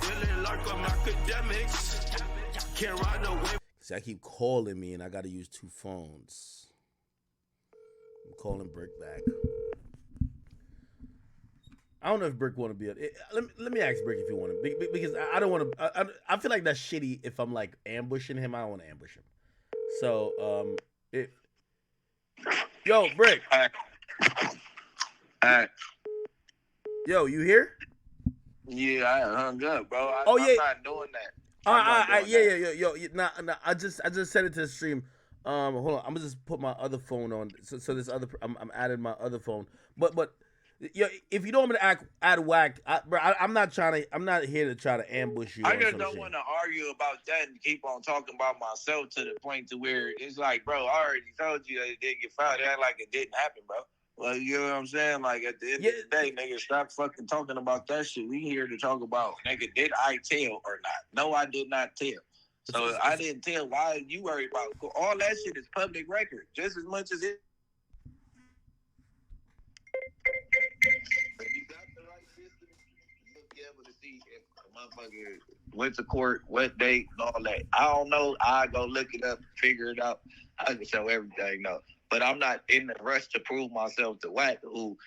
feeling like I'm academics. Can't ride no wave. See, I keep calling me and I got to use two phones. I'm calling Brick back. I don't know if Brick want to be. Let me ask Brick if he want to, because I don't want to. I feel like that's shitty if I'm like ambushing him. I don't want to ambush him. So yo, Brick. Yo, you here? Yeah, I hung up, bro. I'm not doing that. Yo. Nah, I just sent it to the stream. Hold on. I'm gonna just put my other phone on. So this other, I'm adding my other phone. But, yo, if you don't want me to add whack, I'm not here to try to ambush you. I just don't want to argue about that and keep on talking about myself to the point to where it's like, bro, I already told you that it didn't get found. It act like it didn't happen, bro. Well, you know what I'm saying? Like, at the end of the day, nigga, stop fucking talking about that shit. We here to talk about, nigga, did I tell or not? No, I did not tell. So I didn't tell. Why you worried about? All that shit is public record, just as much as it. If you got the right system, you'll be able to see if a motherfucker went to court, what date, and all that. I don't know. I go look it up, figure it out. I can show everything, though. But I'm not in the rush to prove myself to Wack, who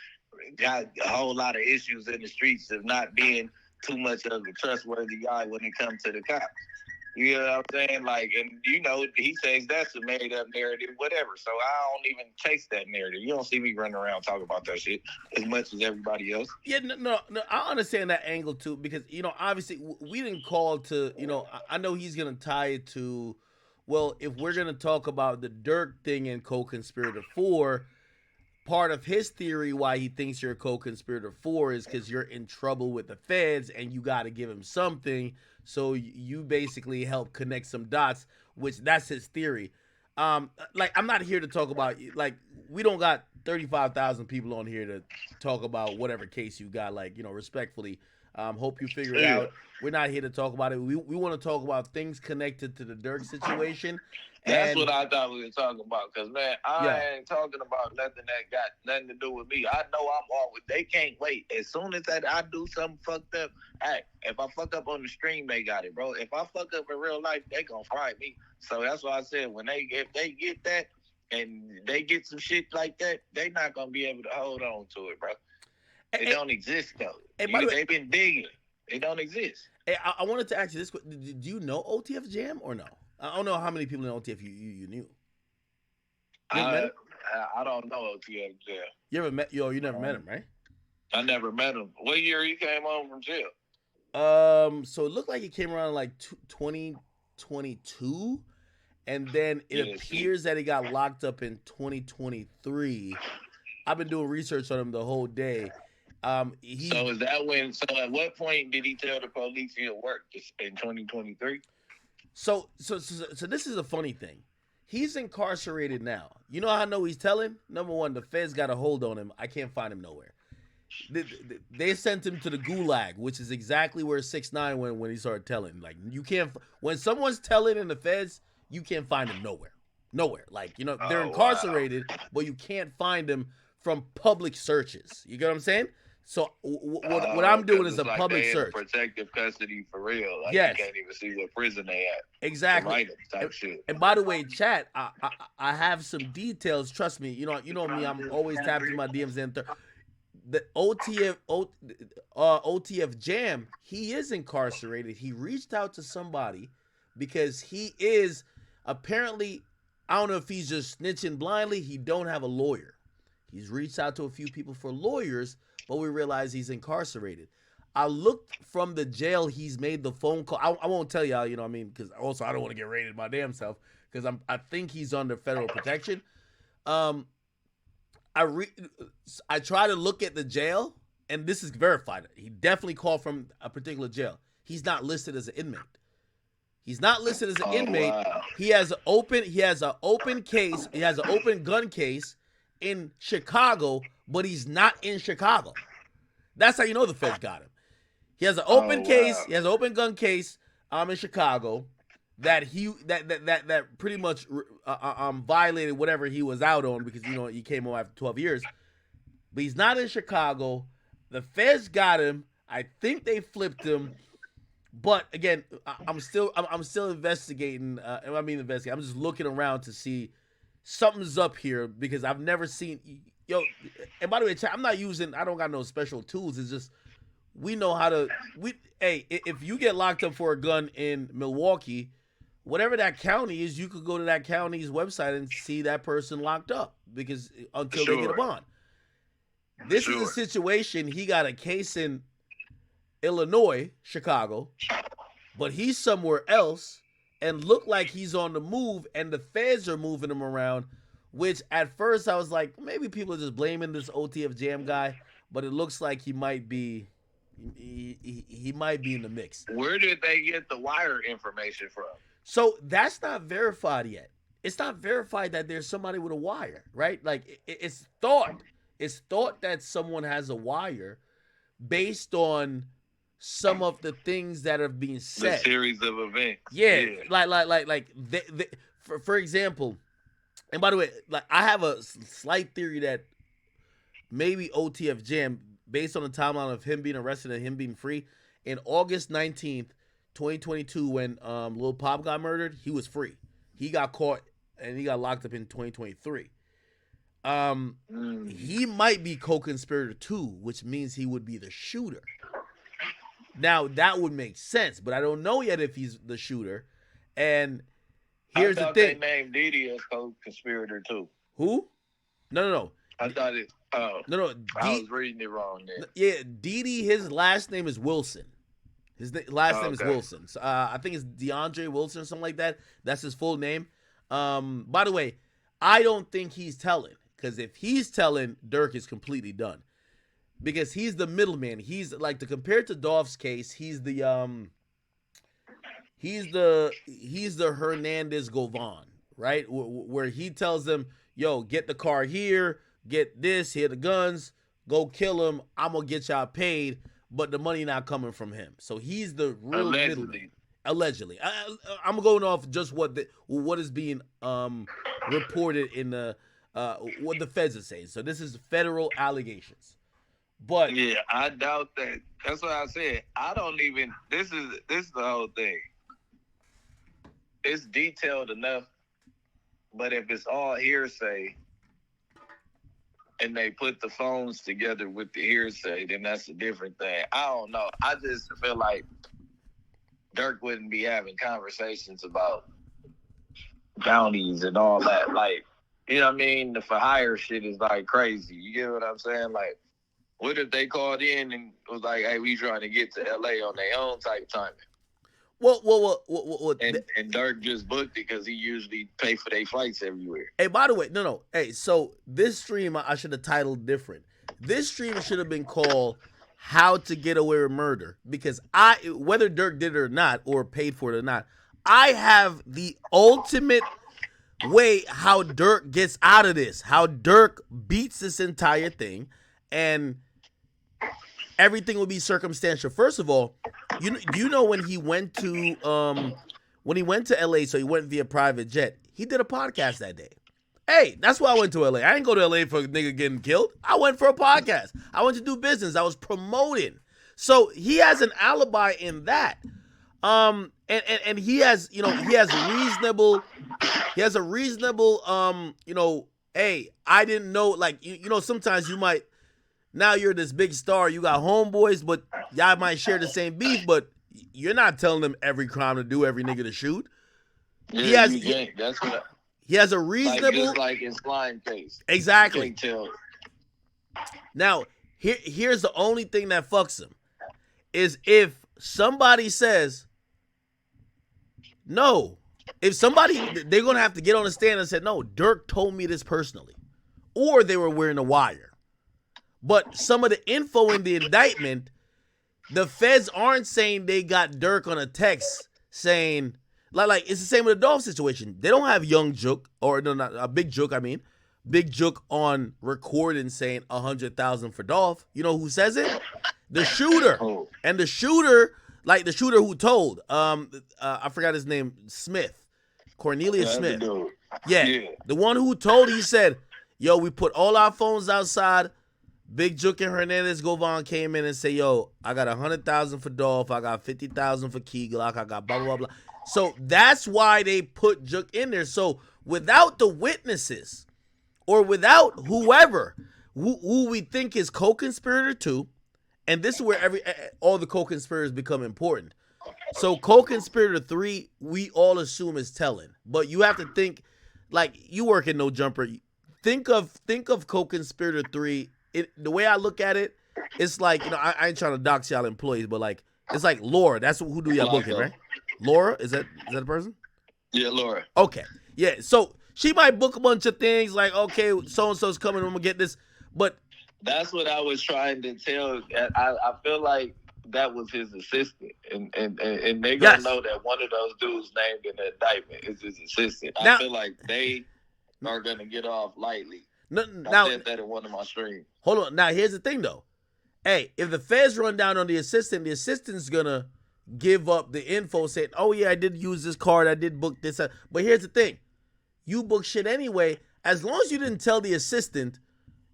got a whole lot of issues in the streets of not being too much of a trustworthy guy when it comes to the cops. You know what I'm saying? Like, and you know, he says that's a made up narrative, whatever. So I don't even chase that narrative. You don't see me running around talking about that shit as much as everybody else. Yeah, no, I understand that angle too, because, you know, obviously we didn't call to, you know, I know he's going to tie it to, well, if we're going to talk about the Durk thing and co-conspirator 4, part of his theory why he thinks you're a co-conspirator 4 is because you're in trouble with the feds and you got to give him something. So you basically help connect some dots, which that's his theory. Like, I'm not here to talk about, like, we don't got 35,000 people on here to talk about whatever case you got, like, you know, respectfully. Hope you figure it out. We're not here to talk about it. We want to talk about things connected to the Durk situation. That's what I thought we were talking about. Because, man, I ain't talking about nothing that got nothing to do with me. I know I'm all with. They can't wait. As soon as I do something fucked up, hey, if I fuck up on the stream, they got it, bro. If I fuck up in real life, they gonna fry me. So that's why I said, if they get that and they get some shit like that, they not gonna be able to hold on to it, bro. It don't exist, though. They've been digging. It don't exist. Hey, I wanted to ask you this: do you know OTF Jam or no? I don't know how many people in OTF you knew. I don't know OTF Jam. You ever met? You never met him, right? I never met him. What year he came home from jail? So it looked like he came around like 2022, and then it appears that he got locked up in 2023. I've been doing research on him the whole day. So is that when? So at what point did he tell the police he'll work in 2023? So this is a funny thing. He's incarcerated now. You know how I know he's telling? Number one, the feds got a hold on him. I can't find him nowhere. They sent him to the gulag, which is exactly where 6ix9ine went when he started telling. Like, you can't, when someone's telling in the feds, you can't find him nowhere. Like, you know, they're incarcerated, but you can't find them from public searches. You get what I'm saying? So what I'm doing is a like public search. Protective custody for real. Like, yes. You can't even see what prison they at. Exactly. Type shit. And by the way, chat, I have some details. Trust me. You know me. I'm always tapping my DMs in. The OTF Jam, he is incarcerated. He reached out to somebody because he is apparently, I don't know if he's just snitching blindly. He don't have a lawyer. He's reached out to a few people for lawyers, but we realize he's incarcerated. I looked from the jail. He's made the phone call. I won't tell y'all, you know what I mean? Because also I don't want to get raided my damn self because I think he's under federal protection. I try to look at the jail, and this is verified. He definitely called from a particular jail. He's not listed as an inmate. He's not listed as an inmate. Wow. He has an open case. He has an open gun case in Chicago, but he's not in Chicago. That's how you know the feds got him. He has an open case. He has an open gun case in Chicago that pretty much violated whatever he was out on because, you know, he came home after 12 years. But he's not in Chicago. The feds got him. I think they flipped him. But again, I'm still investigating. Investigating. I'm just looking around to see something's up here because I've never seen. Yo, and by the way, I'm not using. I don't got no special tools. It's just we know how to. Hey, if you get locked up for a gun in Milwaukee, whatever that county is, you could go to that county's website and see that person locked up because until they get a bond. This is a situation. He got a case in Illinois, Chicago, but he's somewhere else and looked like he's on the move and the feds are moving him around, which at first I was like, maybe people are just blaming this OTF Jam guy, but it looks like he might be in the mix. Where did they get the wire information from? So that's not verified yet. It's not verified that there's somebody with a wire, right? Like it's thought that someone has a wire based on some of the things that are being said. The series of events. Yeah. Like for example, and by the way, like I have a slight theory that maybe OTF Jam, based on the timeline of him being arrested and him being free, in August 19th, 2022, when Lil Pop got murdered, he was free. He got caught and he got locked up in 2023. He might be co-conspirator too, which means he would be the shooter. Now that would make sense, but I don't know yet if he's the shooter. And here's the thing: they named Diddy as co-conspirator too. Who? No. I thought it. No. I was reading it wrong there. Yeah, Diddy. His last name is Wilson. His last name is Wilson. So, I think it's DeAndre Wilson or something like that. That's his full name. By the way, I don't think he's telling, because if he's telling, Durk is completely done. Because he's the middleman. He's like, to compare to Dolph's case, he's the Hernandez Govan, right? Where he tells them, yo, get the car here, get this, here the guns, go kill him. I'm gonna get y'all paid, but the money not coming from him. So he's the real middleman. Allegedly. I'm going off just what is being reported in the what the feds are saying. So this is federal allegations. But yeah, I doubt that. That's what I said. I don't even. This is the whole thing. It's detailed enough, but if it's all hearsay, and they put the phones together with the hearsay, then that's a different thing. I don't know. I just feel like Durk wouldn't be having conversations about bounties and all that. Like, you know what I mean? The for hire shit is like crazy. You get what I'm saying? Like, what if they called in and was like, hey, we trying to get to LA on their own type timing? Well, and Durk just booked it because he usually pay for their flights everywhere. Hey, by the way, no. Hey, so this stream I should have titled different. This stream should have been called "How to Get Away with Murder," because whether Durk did it or not, or paid for it or not, I have the ultimate way how Durk gets out of this. How Durk beats this entire thing, and everything will be circumstantial. First of all, you know when he went to LA, so he went via private jet. He did a podcast that day. Hey, that's why I went to LA. I didn't go to LA for a nigga getting killed. I went for a podcast. I went to do business. I was promoting. So he has an alibi in that. And he has a reasonable hey, I didn't know, like, sometimes you might. Now you're this big star. You got homeboys, but y'all might share the same beef, but you're not telling them every crime to do, every nigga to shoot. Yeah, he has a reasonable... Just like in Slime case. Exactly. You can't tell. Now, here's the only thing that fucks him, is if somebody says, no, if somebody, they're going to have to get on the stand and say, no, Durk told me this personally. Or they were wearing a wire. But some of the info in the indictment, the feds aren't saying they got Durk on a text saying, like it's the same with the Dolph situation. They don't have Young Jook, or no, not a Big Jook. I mean, Big Jook on recording saying 100,000 for Dolph. You know who says it? The shooter, and the shooter, like the shooter who told, I forgot his name, Smith, Cornelius Smith. Yeah, the one who told. He said, "Yo, we put all our phones outside. Big Juke and Hernandez Govan came in and say, yo, I got 100,000 for Dolph, I got 50,000 for Key Glock, I got blah, blah, blah, blah. So that's why they put Juke in there. So without the witnesses or without whoever who we think is co-conspirator 2, and this is where all the co-conspirators become important. So co-conspirator 3, we all assume is telling, but you have to think, like, you work in No Jumper. Think of co-conspirator 3. The way I look at it, it's like, you know, I ain't trying to dox y'all employees, but like, it's like Laura. That's who do y'all booking, right? Laura, is that the person? Yeah, Laura. Okay, yeah. So she might book a bunch of things, like, okay, so and so's coming, I'm gonna get this, but that's what I was trying to tell. I feel like that was his assistant, and they gonna know that one of those dudes named in the indictment is his assistant. Now, I feel like they are gonna get off lightly. I said that in one of my streams. Hold on. Now here's the thing, though. Hey, if the feds run down on the assistant's gonna give up the info, saying, "Oh yeah, I did use this card, I did book this." But here's the thing: you book shit anyway. As long as you didn't tell the assistant,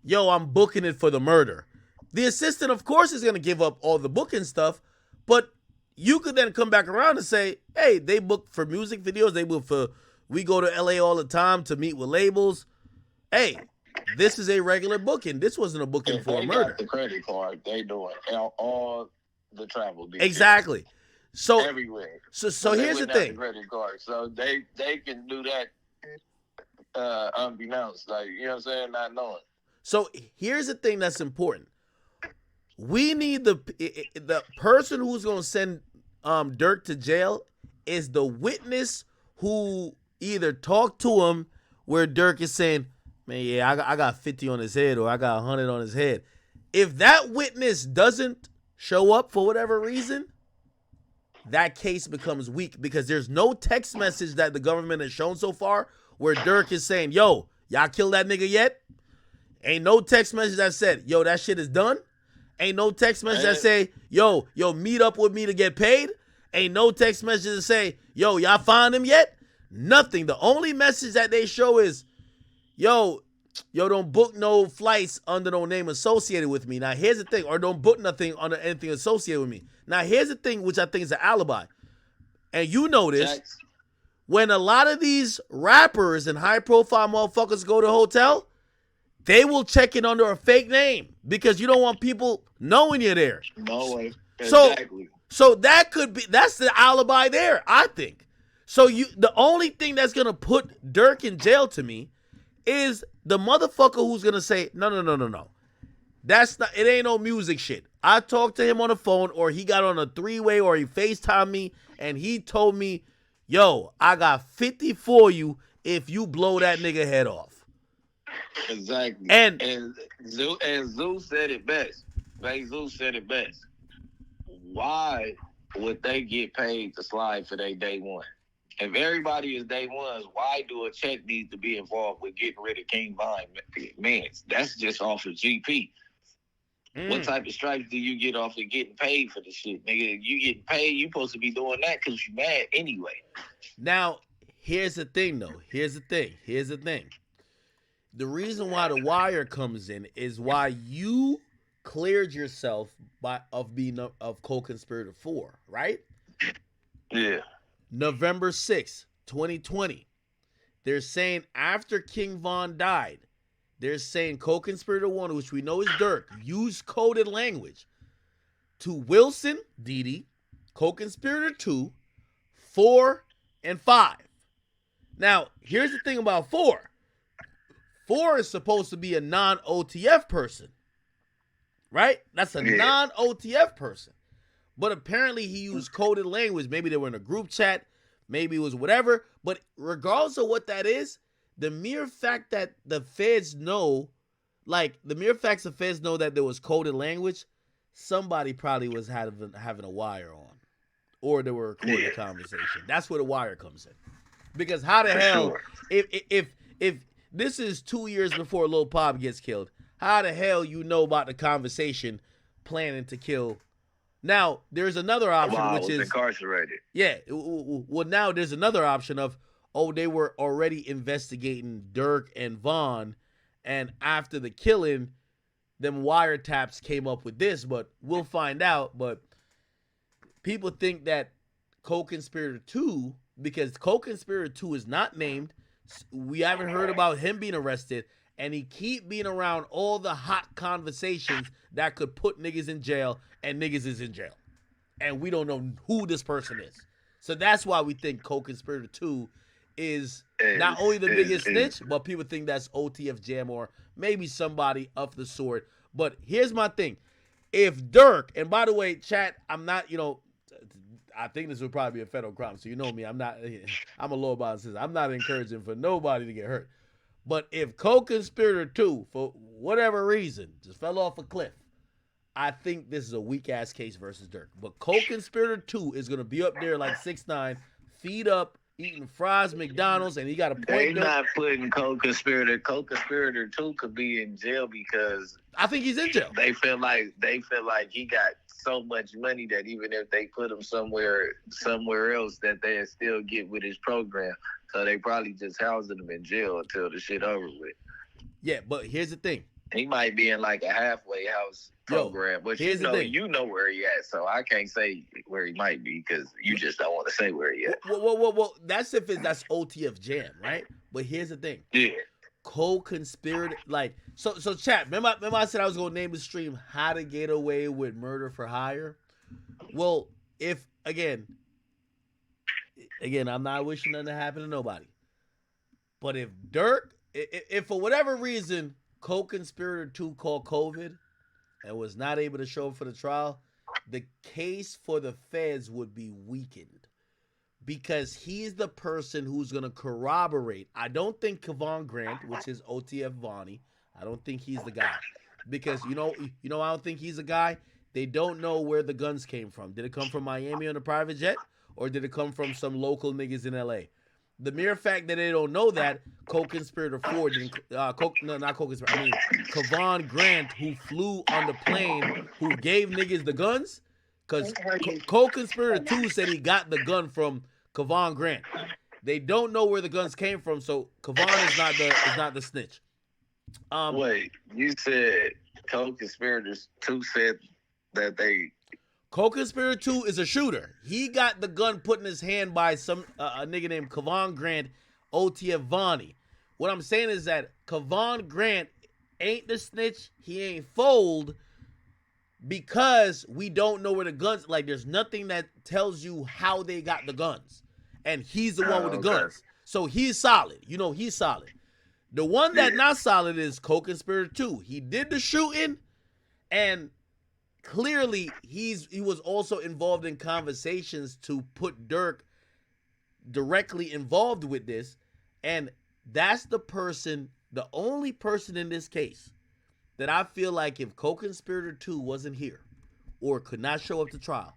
"Yo, I'm booking it for the murder," the assistant, of course, is gonna give up all the booking stuff. But you could then come back around and say, "Hey, they booked for music videos. They book for. We go to LA all the time to meet with labels. Hey, this is a regular booking. This wasn't a booking for a murder." Got the credit card, they doing all the travel details. Exactly. So everywhere. So here's the thing. The credit card, so they can do that unbeknownst, like, you know what I'm saying, not knowing. So here's the thing that's important. We need the person who's gonna send Durk to jail is the witness who either talked to him where Durk is saying, "Man, yeah, I got 50 on his head," or "I got 100 on his head." If that witness doesn't show up for whatever reason, that case becomes weak, because there's no text message that the government has shown so far where Durk is saying, "Yo, y'all kill that nigga yet?" Ain't no text message that said, "Yo, that shit is done." Ain't no text message that say, yo, meet up with me to get paid. Ain't no text message that say, "Yo, y'all find him yet?" Nothing. The only message that they show is, yo, don't book no flights under no name associated with me. Now, here's the thing. Or don't book nothing under anything associated with me. Now, here's the thing, which I think is an alibi. And you know this. When a lot of these rappers and high-profile motherfuckers go to a hotel, they will check it under a fake name because you don't want people knowing you're there. No way. Exactly. So that's the alibi there, I think. So the only thing that's gonna put Durk in jail to me is the motherfucker who's gonna say, no. That's not, it ain't no music shit. I talked to him on the phone, or he got on a 3-way, or he FaceTimed me and he told me, "Yo, I got 50 for you if you blow that nigga head off." Exactly. And Zeus said it best. Zeus said it best. Why would they get paid to slide for their day one? If everybody is day ones, why do a check need to be involved with getting rid of King Von Mans? That's just off of GP. What type of stripes do you get off of getting paid for the shit, nigga? You getting paid, you supposed to be doing that because you mad anyway. Now, here's the thing, though. Here's the thing. The reason why The Wire comes in is why you cleared yourself of co-conspirator 4, right? Yeah. November 6th, 2020. They're saying after King Von died, they're saying co-conspirator 1, which we know is Durk, used coded language to Wilson, Didi, co-conspirator 2, 4, and 5. Now, here's the thing about 4. 4 is supposed to be a non-OTF person, right? That's a non-OTF person. But apparently he used coded language. Maybe they were in a group chat. Maybe it was whatever. But regardless of what that is, the mere fact that the feds know, that there was coded language, somebody probably was having a wire on. Or they were recording a conversation. That's where The Wire comes in. Because how the hell, if this is 2 years before Lil Pop gets killed, how the hell you know about the conversation planning to kill? Now, there's another option, which is incarcerated. Yeah. Well, now there's another option of, they were already investigating Durk and Von, and after the killing, them wiretaps came up with this, but we'll find out. But people think that co-conspirator 2, because co-conspirator 2 is not named, we haven't heard about him being arrested, and he keep being around all the hot conversations that could put niggas in jail, and niggas is in jail. And we don't know who this person is. So that's why we think co-conspirator 2 is not only the biggest snitch, but people think that's OTF Jam or maybe somebody of the sort. But here's my thing. If Durk, and by the way, chat, I'm not, I think this would probably be a federal crime. So you know me, I'm a law-abiding citizen. I'm not encouraging for nobody to get hurt. But if co-conspirator 2, for whatever reason, just fell off a cliff, I think this is a weak-ass case versus Durk. But co-conspirator 2 is going to be up there like 6ix9ine, feet up, eating fries, McDonald's, and he got a point. They not putting co-conspirator. Co-conspirator 2 could be in jail because I think he's in jail. They feel like he got so much money that even if they put him somewhere else, that they'll still get with his program. So they probably just housing him in jail until the shit over with. Yeah, but here's the thing. He might be in like a halfway house program, but you know where he at. So I can't say where he might be because you just don't want to say where he at. Well, that's that's OTF Jam, right? But here's the thing. Yeah. Co-conspirator, like, so chat, remember I said I was going to name the stream How to Get Away with Murder for Hire? Well, if, again, I'm not wishing nothing to happen to nobody. But if Durk, if for whatever reason, co-conspirator 2 called COVID and was not able to show up for the trial, the case for the feds would be weakened because he's the person who's going to corroborate. I don't think Kevon Grant, which is OTF Vonnie, I don't think he's the guy. Because, I don't think he's a guy. They don't know where the guns came from. Did it come from Miami on a private jet? Or did it come from some local niggas in L.A.? The mere fact that they don't know that, co-conspirator 4 didn't, Kevon Grant, who flew on the plane, who gave niggas the guns, because co-conspirator 2 said he got the gun from Kevon Grant. They don't know where the guns came from, so Kevon is not the snitch. Wait, you said co-conspirators 2 said that they... Co-conspirator 2 is a shooter. He got the gun put in his hand by some a nigga named Kevon Grant, OTF Vonnie. What I'm saying is that Kevon Grant ain't the snitch. He ain't fold because we don't know where the guns. Like, there's nothing that tells you how they got the guns, and he's the one with the guns. So he's solid. He's solid. The one that not solid is co-conspirator 2. He did the shooting, and clearly, he was also involved in conversations to put Durk directly involved with this, and that's the only person in this case that I feel like if co-conspirator 2 wasn't here or could not show up to trial,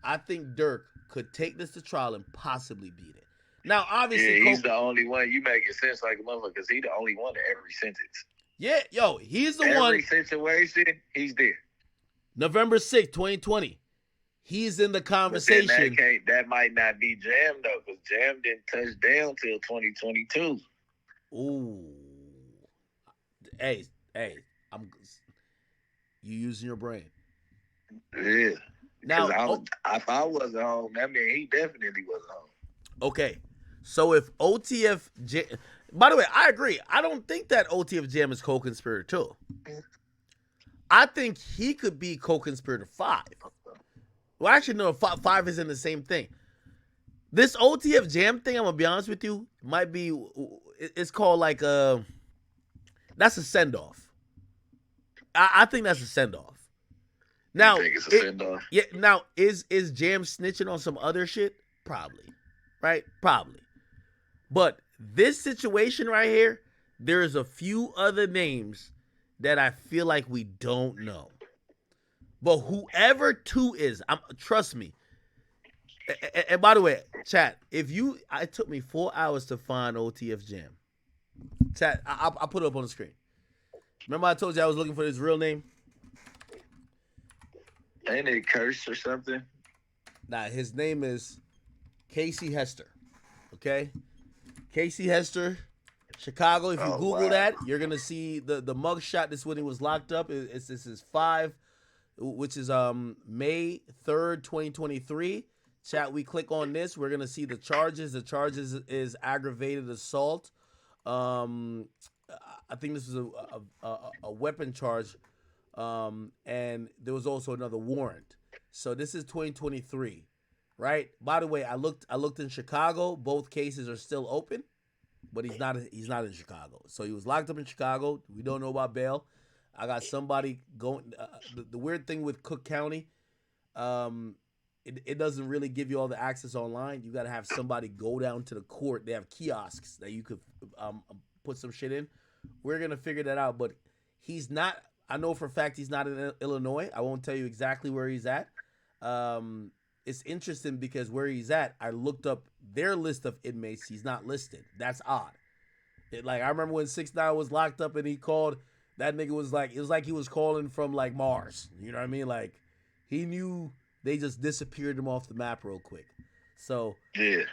I think Durk could take this to trial and possibly beat it. Now, obviously, he's the only one. You making sense like a motherfucker because he's the only one in every sentence. Yeah, he's the every one. Every situation, he's there. November 6th, 2020. He's in the conversation. That might not be Jam, though, because Jam didn't touch down till 2022. Ooh. Hey, you using your brain. Yeah. Now, if I wasn't home, I mean, he definitely wasn't home. Okay. So if OTF Jam... By the way, I agree. I don't think that OTF Jam is co-conspirator 2. I think he could be co-conspirator 5. Well, actually, no, 5 isn't the same thing. This OTF Jam thing, I'm going to be honest with you, might be, it's called like that's a send-off. I think that's a send-off. Now, you think it's a send-off? Yeah, now, is Jam snitching on some other shit? Probably. Right? Probably. But this situation right here, there's a few other names that I feel like we don't know. But whoever 2 is, trust me. And by the way, chat, it took me 4 hours to find OTF Jam. Chat, I'll put it up on the screen. Remember I told you I was looking for his real name? Ain't it Curse or something? Nah, his name is Casey Hester. Okay? Casey Hester. Chicago, if you Oh, Google wow. that, you're gonna see the mug shot. This when he was locked up. This is 5, which is May 3rd, 2023. Chat. We click on this. We're gonna see the charges. The charges is aggravated assault. I think this is a weapon charge. And there was also another warrant. So this is 2023, right? By the way, I looked in Chicago. Both cases are still open, but he's not in Chicago. So he was locked up in Chicago. We don't know about bail. I got somebody going. The weird thing with Cook County, it doesn't really give you all the access online. You got to have somebody go down to the court. They have kiosks that you could put some shit in. We're gonna figure that out, but he's not. I know for a fact he's not in Illinois. I won't tell you exactly where he's at. It's interesting because where he's at, I looked up their list of inmates. He's not listed. That's odd. Like I remember when 6ix9ine was locked up and he called. That nigga was like, it was like he was calling from like Mars. You know what I mean? Like he knew they just disappeared him off the map real quick. So yeah.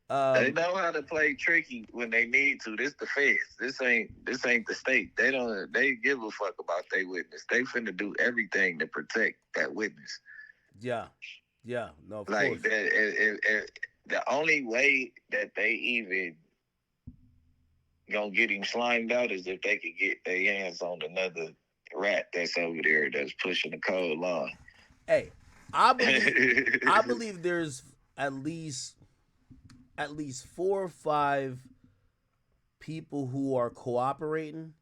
They know how to play tricky when they need to. This the feds. This ain't the state. They give a fuck about their witness. They finna do everything to protect that witness. Yeah. No, of like course. The only way that they even gonna get him slimed out is if they could get their hands on another rat that's over there that's pushing the code law. Hey, I believe there's at least 4 or 5 people who are cooperating,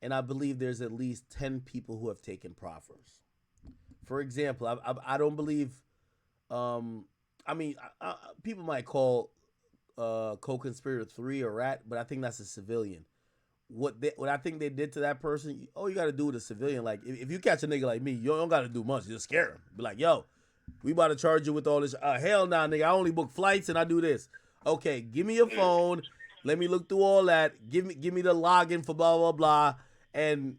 and I believe there's at least 10 people who have taken proffers. For example, I don't believe. People might call co-conspirator 3 a rat, but I think that's a civilian. What I think they did to that person, all you got to do with a civilian, like if you catch a nigga like me, you don't got to do much. Just scare him. Be like, yo, we about to charge you with all this. Hell nah, nigga. I only book flights and I do this. Okay, give me your phone. Let me look through all that. Give me the login for blah blah blah, and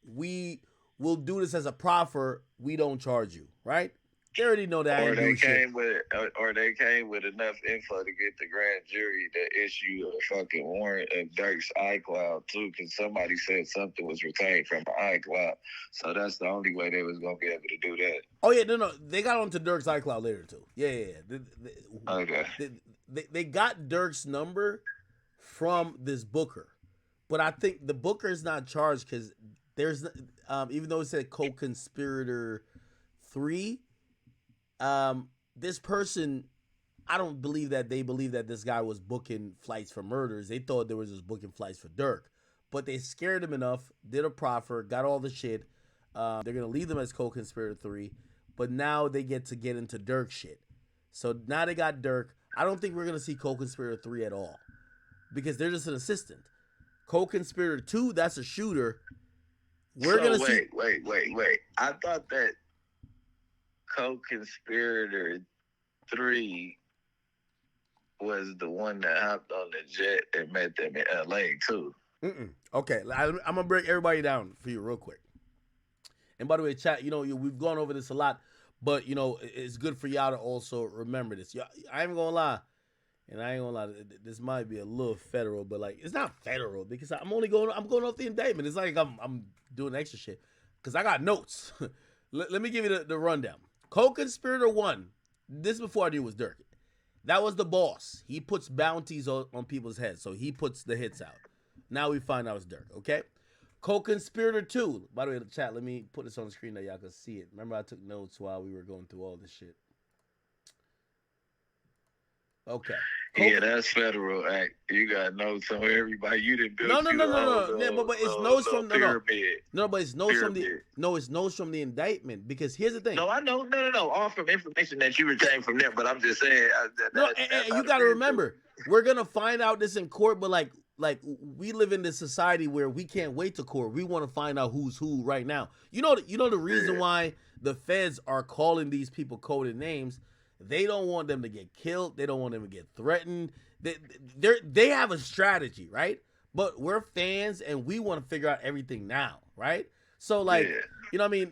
we will do this as a proffer. We don't charge you, right? They already know that. Or they came with enough info to get the grand jury to issue a fucking warrant of Durk's iCloud too, because somebody said something was retained from the iCloud. So that's the only way they was gonna be able to do that. Oh yeah, no, they got onto Durk's iCloud later too. Yeah. Okay. They got Durk's number from this booker, but I think the booker is not charged because there's even though it said co-conspirator 3. This person, I don't believe that they believe that this guy was booking flights for murders. They thought there was just booking flights for Durk, but they scared him enough, did a proffer, got all the shit. They're gonna leave them as co-conspirator 3, but now they get into Durk shit. So now they got Durk. I don't think we're gonna see co-conspirator 3 at all because they're just an assistant. Co-conspirator 2, that's a shooter. We're gonna see. Wait. I thought that co-conspirator 3 was the one that hopped on the jet and met them in LA too. Okay, I'm gonna break everybody down for you real quick. And by the way, chat, we've gone over this a lot, but it's good for y'all to also remember this. I ain't gonna lie, this might be a little federal, but like it's not federal because I'm going off the indictment. It's like I'm doing extra shit because I got notes. Let me give you the rundown. Co-conspirator 1, this before I knew it was Durk. That was the boss. He puts bounties on people's heads, so he puts the hits out. Now we find out it's Durk, okay? Co-conspirator 2. By the way, chat, let me put this on the screen that y'all can see it. Remember I took notes while we were going through all this shit. Okay. Yeah, that's federal act. You got notes on everybody. You didn't do No. Yeah, but it's notes from pyramid. No, but it's notes from it's notes from the indictment because here's the thing. No, I know. No. All from information that you retained from them. But I'm just saying. You got to remember, we're gonna find out this in court. But like we live in this society where we can't wait to court. We want to find out who's who right now. You know the reason why the feds are calling these people coded names. They don't want them to get killed. They don't want them to get threatened. They have a strategy, right? But we're fans and we want to figure out everything now, right? So like, you know what I mean?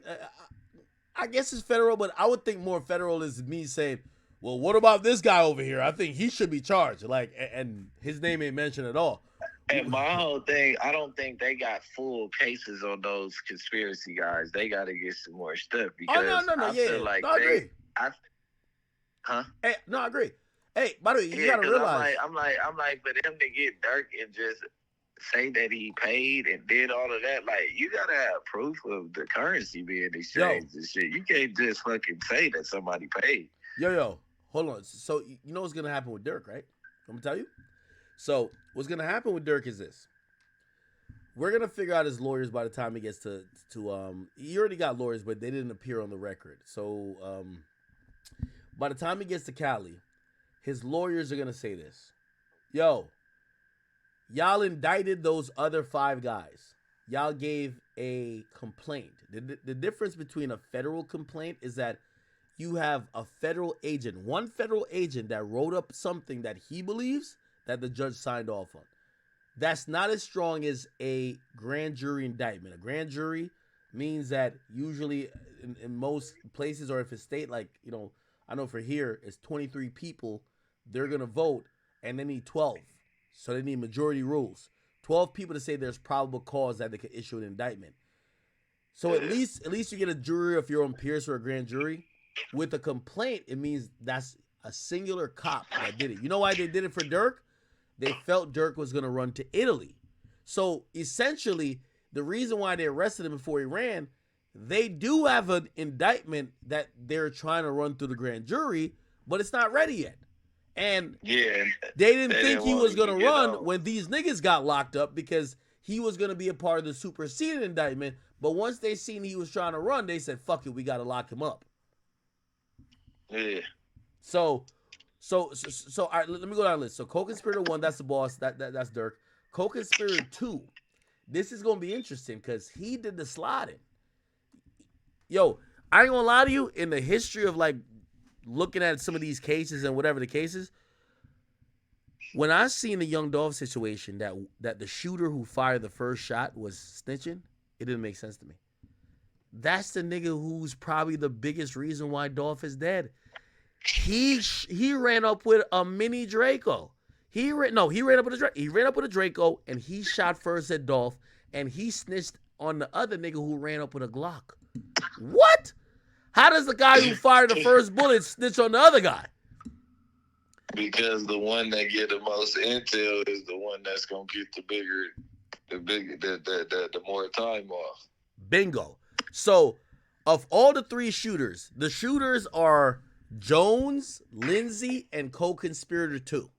I guess it's federal, but I would think more federal is me saying, well, what about this guy over here? I think he should be charged. Like, and his name ain't mentioned at all. And my whole thing, I don't think they got full cases on those conspiracy guys. They got to get some more stuff because I feel like I agree. Huh? Hey, no, I agree. Hey, by the way, you gotta because realize. I'm like, for them to get Durk and just say that he paid and did all of that, like, you gotta have proof of the currency being exchanged and shit. You can't just fucking say that somebody paid. Yo, hold on. So you know what's gonna happen with Durk, right? I'm gonna tell you. So what's gonna happen with Durk is this. We're gonna figure out his lawyers by the time he gets to he already got lawyers, but they didn't appear on the record. So by the time he gets to Cali, his lawyers are gonna say this. Yo, y'all indicted those other 5 guys. Y'all gave a complaint. The difference between a federal complaint is that you have a federal agent, one federal agent that wrote up something that he believes that the judge signed off on. That's not as strong as a grand jury indictment. A grand jury means that usually in most places, or if it's state, like, you know, I know for here, it's 23 people. They're going to vote, and they need 12. So they need majority rules. 12 people to say there's probable cause that they could issue an indictment. So at least you get a jury if you're on Pierce or a grand jury. With a complaint, it means that's a singular cop that did it. You know why they did it for Durk? They felt Durk was going to run to Italy. So essentially, the reason why they arrested him before he ran, they do have an indictment that they're trying to run through the grand jury, but it's not ready yet. And they didn't think he was going to run when these niggas got locked up because he was going to be a part of the superseded indictment. But once they seen he was trying to run, they said, fuck it, we got to lock him up. Yeah. So all right, let me go down the list. So co-conspirator 1, that's the boss. That's Durk. Co-conspirator 2, this is going to be interesting because he did the sliding. Yo, I ain't going to lie to you, in the history of like looking at some of these cases and whatever the cases, when I seen the Young Dolph situation that the shooter who fired the first shot was snitching, it didn't make sense to me. That's the nigga who's probably the biggest reason why Dolph is dead. He ran up with a mini Draco. He ran up with a Draco and he shot first at Dolph and he snitched on the other nigga who ran up with a Glock. What? How does the guy who fired the first bullet snitch on the other guy? Because the one that get the most intel is the one that's gonna get the more time off. Bingo. So, of all the 3 shooters, the shooters are Jones, Lindsay, and co-conspirator 2.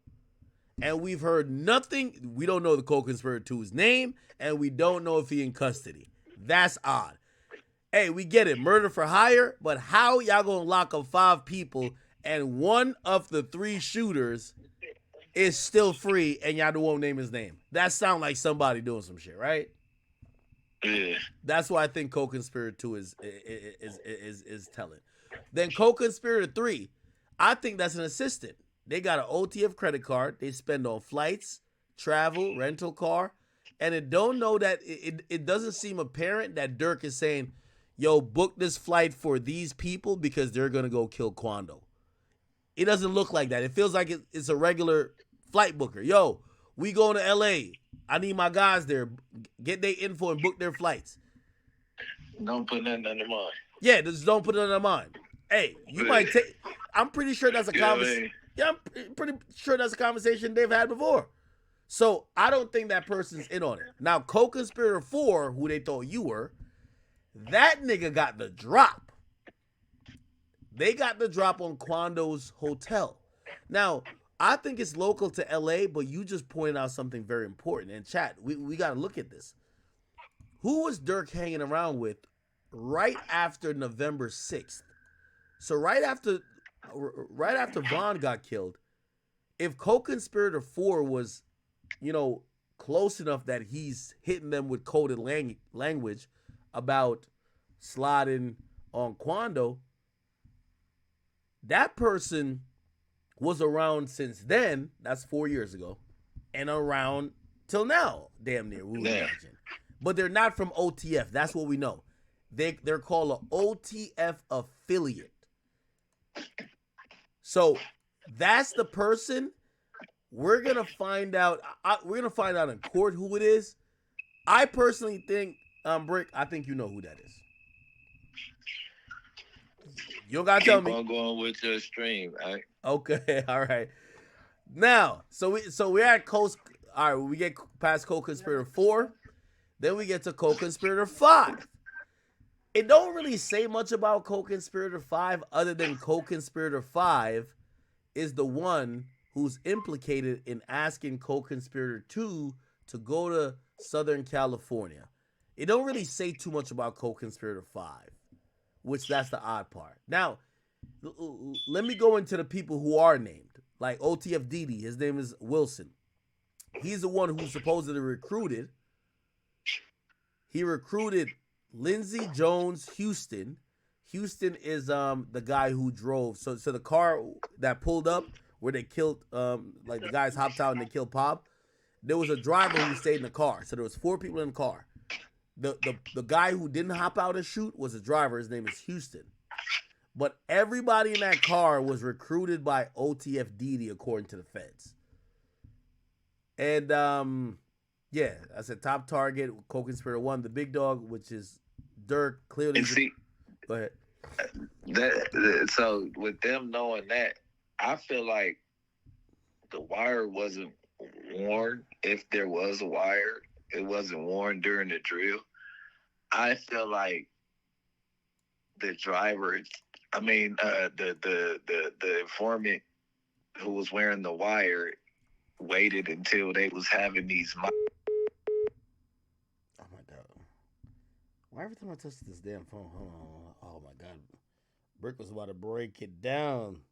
And we've heard nothing. We don't know the co-conspirator 2's name, and we don't know if he's in custody. That's odd. Hey, we get it, murder for hire, but how y'all gonna lock up 5 people and one of the 3 shooters is still free and y'all won't name his name? That sounds like somebody doing some shit, right? Yeah. That's why I think co-conspirator 2 is telling. Then co-conspirator 3, I think that's an assistant. They got an OTF credit card. They spend on flights, travel, rental car, and it don't know that it doesn't seem apparent that Durk is saying, yo, book this flight for these people because they're going to go kill Quando. It doesn't look like that. It feels like it's a regular flight booker. Yo, we going to LA. I need my guys there. Get their info and book their flights. Don't put nothing under mine. Yeah, just don't put it under mine. Hey, you might take. I'm pretty sure that's a conversation. Yeah, I'm pretty sure that's a conversation they've had before. So I don't think that person's in on it. Now, co-conspirator 4, who they thought you were, that nigga got the drop. They got the drop on Quando's hotel. Now, I think it's local to LA, but you just pointed out something very important. And chat, we got to look at this. Who was Durk hanging around with right after November 6th? So right after Vaughn got killed, if co-conspirator 4 was, close enough that he's hitting them with coded language about sliding on Quando, that person was around since then. That's 4 years ago, and around till now, damn near. We would imagine, but they're not from OTF. That's what we know. They're called an OTF affiliate. So that's the person We're gonna find out. We're gonna find out in court who it is. I personally think, Brick. I think you know who that is. You don't gotta tell Keep me. on going with your stream, right? Okay, all right. Now, so we're at Coast. All right, we get past co-conspirator 4, then we get to co-conspirator 5. It don't really say much about co-conspirator 5 other than co-conspirator 5 is the one who's implicated in asking co-conspirator 2 to go to Southern California. It don't really say too much about co-conspirator 5, which that's the odd part. Now, let me go into the people who are named. Like OTF Didi, his name is Wilson. He's the one who supposedly recruited. He recruited Lindsey Jones Houston. Houston is the guy who drove. So the car that pulled up where they killed like the guys hopped out and they killed Pop. There was a driver who stayed in the car. So there was 4 people in the car. The guy who didn't hop out and shoot was the driver. His name is Houston. But everybody in that car was recruited by OTF Didi, according to the feds. And yeah, I said top target, co-conspirator 1, the big dog, which is Durk. Clearly, And see, go ahead. So with them knowing that, I feel like the wire wasn't worn. If there was a wire, it wasn't worn during the drill. I feel like the driver, the informant who was wearing the wire waited until they was having these. Oh my god! Why every time I touch this damn phone? Oh my god! Brick was about to break it down.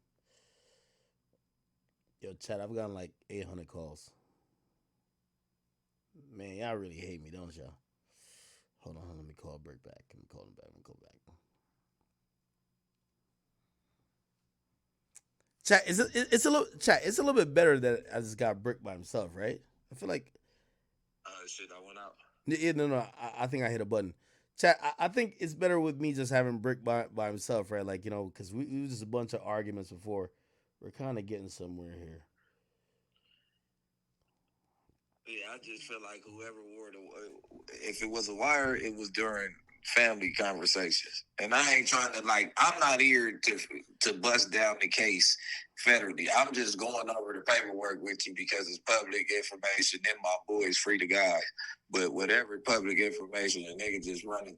Yo, chat, I've gotten like 800 calls. Man, y'all really hate me, don't y'all? Hold on, let me call Brick back. Let me call him back. Chat, it's a little bit better that I just got Brick by himself, right? I feel like. Shit, I went out. Yeah, no. I think I hit a button. Chat, I think it's better with me just having Brick by himself, right? Like, you know, because we was just a bunch of arguments before. We're kind of getting somewhere here. Yeah, I just feel like whoever wore if it was a wire, it was during family conversations. And I ain't trying to, I'm not here to bust down the case federally. I'm just going over the paperwork with you because it's public information and my boy's free to God. But whatever public information, a nigga just running.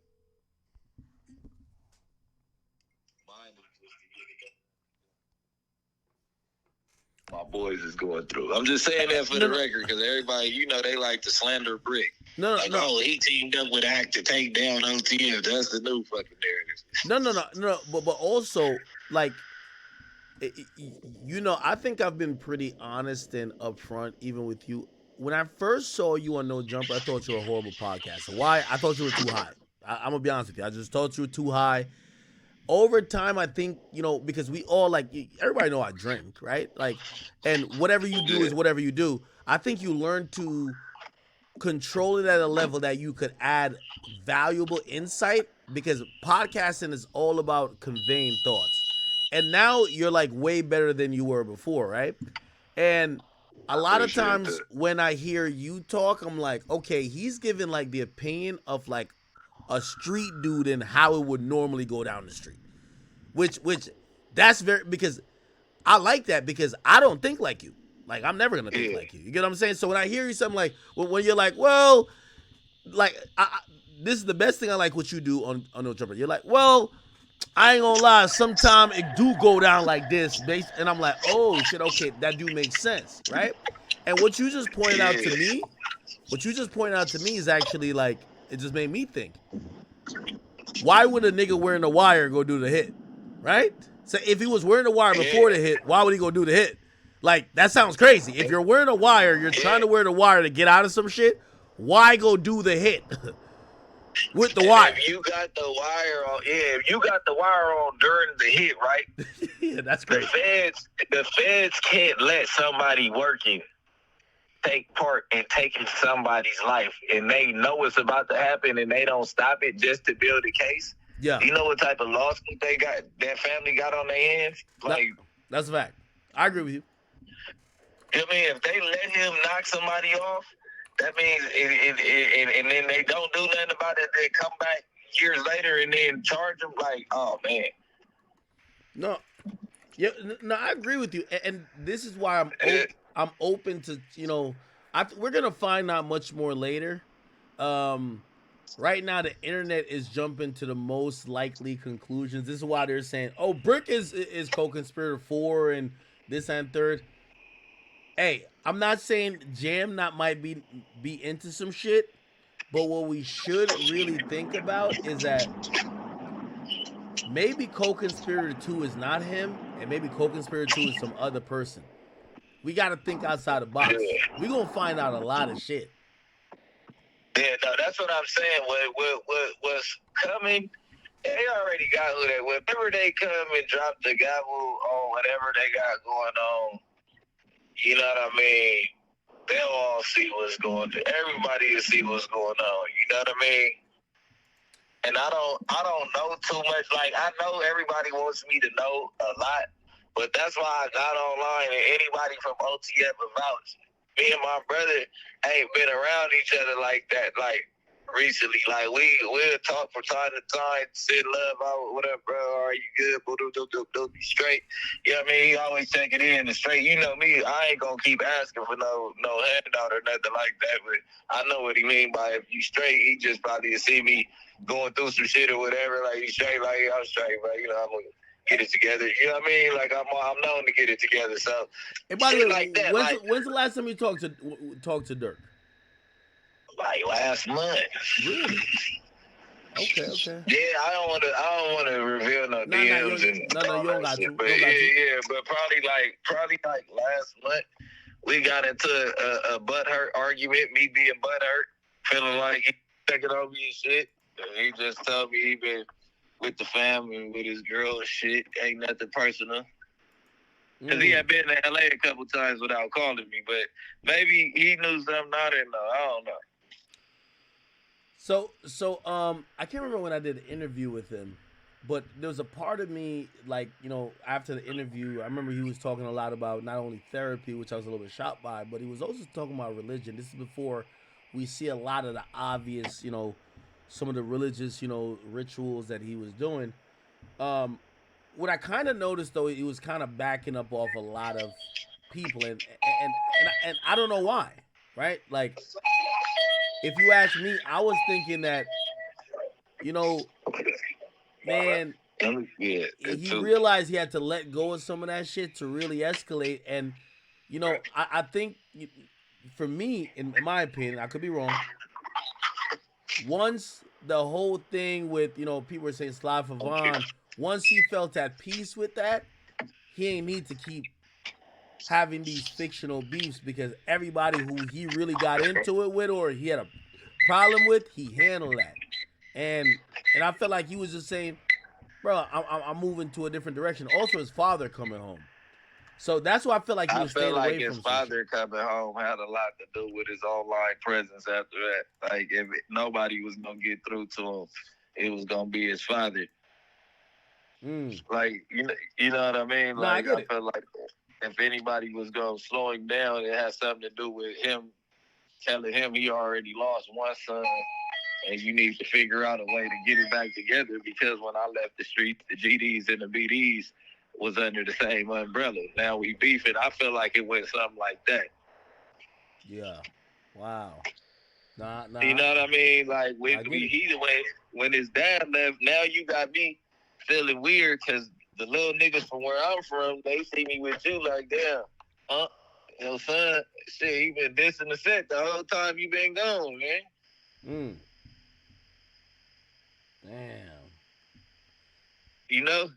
My boys is going through. I'm just saying that for the record because everybody, they like to slander Brick. No. He teamed up with Act to take down OTF. That's the new fucking narrative. No. But also, like, I think I've been pretty honest and upfront, even with you. When I first saw you on No Jumper, I thought you were a horrible podcaster. Why? I thought you were too high. I'm gonna be honest with you. I just thought you were too high. Over time, I think, because we all, everybody know I drink, right? And whatever you do is whatever you do. I think you learn to control it at a level that you could add valuable insight, because podcasting is all about conveying thoughts. And now you're, way better than you were before, right? And a lot of times when I hear you talk, I'm like, okay, he's giving, the opinion of, a street dude and how it would normally go down the street, which that's because I like that, because I don't think like you. I'm never gonna think like you. You get what I'm saying? So when I hear you something when you're well, this is the best thing I like what you do on No Jumper. You're well, I ain't gonna lie, sometimes it do go down like this, and I'm like, oh shit, okay, that do make sense, right? And what you just pointed out to me is actually it just made me think. Why would a nigga wearing a wire go do the hit? Right? So if he was wearing a wire before the hit, why would he go do the hit? That sounds crazy. If you're wearing a wire, you're trying to wear the wire to get out of some shit, why go do the hit with the wire? If you got the wire on during the hit, right? Yeah, that's crazy. The feds can't let somebody working take part in taking somebody's life, and they know it's about to happen, and they don't stop it just to build a case. Yeah. You know what type of lawsuit that family got on their hands? That's a fact. I agree with you. You know what I mean? If they let him knock somebody off, that means, and then they don't do nothing about it, they come back years later and then charge them, like, oh, man. No, yeah, no, I agree with you, and this is why I'm open to, you know, we're gonna find out much more later. Right now, the internet is jumping to the most likely conclusions. This is why they're saying, "Oh, Brick is co-conspirator 4 and this and third." Hey, I'm not saying Jam not might be into some shit, but what we should really think about is that maybe co-conspirator 2 is not him, and maybe co-conspirator 2 is some other person. We got to think outside the box. We're gonna find out a lot of shit. Yeah, no, that's what I'm saying. What's coming? They already got who they. Whenever they come and drop the gavel on whatever they got going on, you know what I mean? They'll all see what's going on. Everybody will see what's going on. You know what I mean? And I don't know too much. Like, I know everybody wants me to know a lot, but that's why I got online, and anybody from OTF vouch. Me and my brother ain't been around each other like that, like, recently. Like, we'll talk from time to time, send love out, what up, bro, are you good? Do be straight. You know what I mean? He always take it in and straight. You know me, I ain't gonna keep asking for no handout or nothing like that, but I know what he mean by if you straight. He just probably see me going through some shit or whatever, like, you straight, like, yeah, I'm straight, bro, you know, I'm gonna get it together. You know what I mean? Like, I'm known to get it together. So, hey, by the way, like that. When's the last time you talked to Durk? Like last month. Really? Okay. Yeah, I don't want to reveal no DMs and you don't got to. But yeah, but probably like last month we got into a butthurt argument. Me being butthurt, feeling like he taking on me and shit. And he just told me he been with the family, with his girl and shit. Ain't nothing personal. Because he had been to LA a couple times without calling me, but maybe he knew something I didn't know. I don't know. So I can't remember when I did an interview with him, but there was a part of me, like, you know, after the interview, I remember he was talking a lot about not only therapy, which I was a little bit shocked by, but he was also talking about religion. This is before we see a lot of the obvious, you know, some of the religious, you know, rituals that he was doing. What I kind of noticed, though, he was kind of backing up off a lot of people, and I don't know why, right? Like, if you ask me, I was thinking that, you know, man, he realized he had to let go of some of that shit to really escalate. And, you know, I think, for me, in my opinion, I could be wrong, once the whole thing with, you know, people were saying Slav Havon, once he felt at peace with that, he ain't need to keep having these fictional beefs, because everybody who he really got into it with or he had a problem with, he handled that. And I felt like he was just saying, bro, I'm moving to a different direction. Also, his father coming home. So that's why I feel like he was staying away from his father coming home had a lot to do with his online presence after that. Like, if nobody was going to get through to him, it was going to be his father. Like, you know what I mean? Like, I feel like if anybody was going to slow him down, it has something to do with him telling him he already lost one son and you need to figure out a way to get it back together, because when I left the streets, the GDs and the BDs was under the same umbrella. Now we beefing. I feel like it went something like that. Yeah. Wow. Nah. You know what I mean? Like, when his dad left, now you got me feeling weird, because the little niggas from where I'm from, they see me with you like, damn, your son, shit, he been dissing the set the whole time you been gone, man. Damn. You know?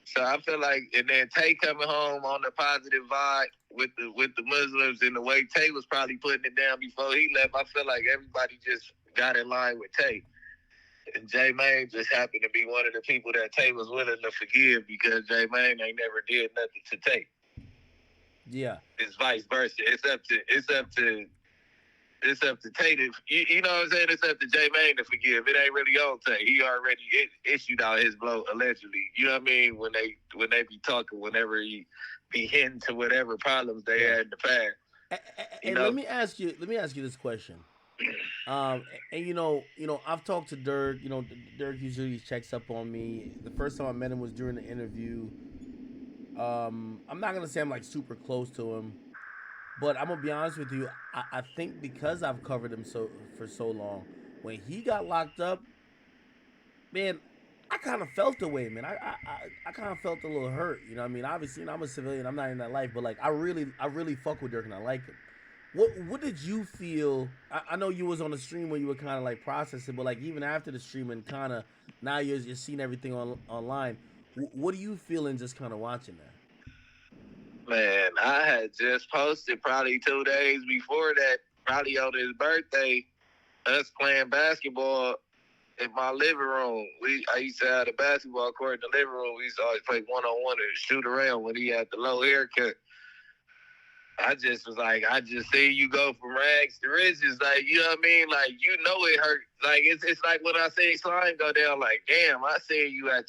So I feel like, and then Tay coming home on the positive vibe with the Muslims, and the way Tay was probably putting it down before he left, I feel like everybody just got in line with Tay. And J Mane just happened to be one of the people that Tay was willing to forgive, because J Mane ain't never did nothing to Tay. Yeah. It's vice versa. It's up to Tay to, you know what I'm saying? It's up to J Mane to forgive. It ain't really on Tay. He already issued out his blow, allegedly. You know what I mean? When they be talking, whenever he be into whatever problems they had in the past. And let me ask you this question. And I've talked to Durk. Durk usually checks up on me. The first time I met him was during the interview. I'm not gonna say I'm like super close to him, but I'm gonna be honest with you. I think because I've covered him for so long, when he got locked up, man, I kind of felt the way, man. I kind of felt a little hurt. You know what I mean? Obviously, I'm a civilian. I'm not in that life, but like I really fuck with Durk and I like him. What did you feel? I know you was on the stream when you were kind of like processing, but like even after the stream and kind of now you're seeing everything online. What are you feeling just kind of watching that? Man, I had just posted probably 2 days before that, probably on his birthday, us playing basketball in my living room. I used to have a basketball court in the living room. We used to always play one-on-one and shoot around when he had the low haircut. I just was like, I just see you go from rags to riches. Like, you know what I mean? Like, you know it hurt. Like, it's like when I see slime go down, like, damn, I see you at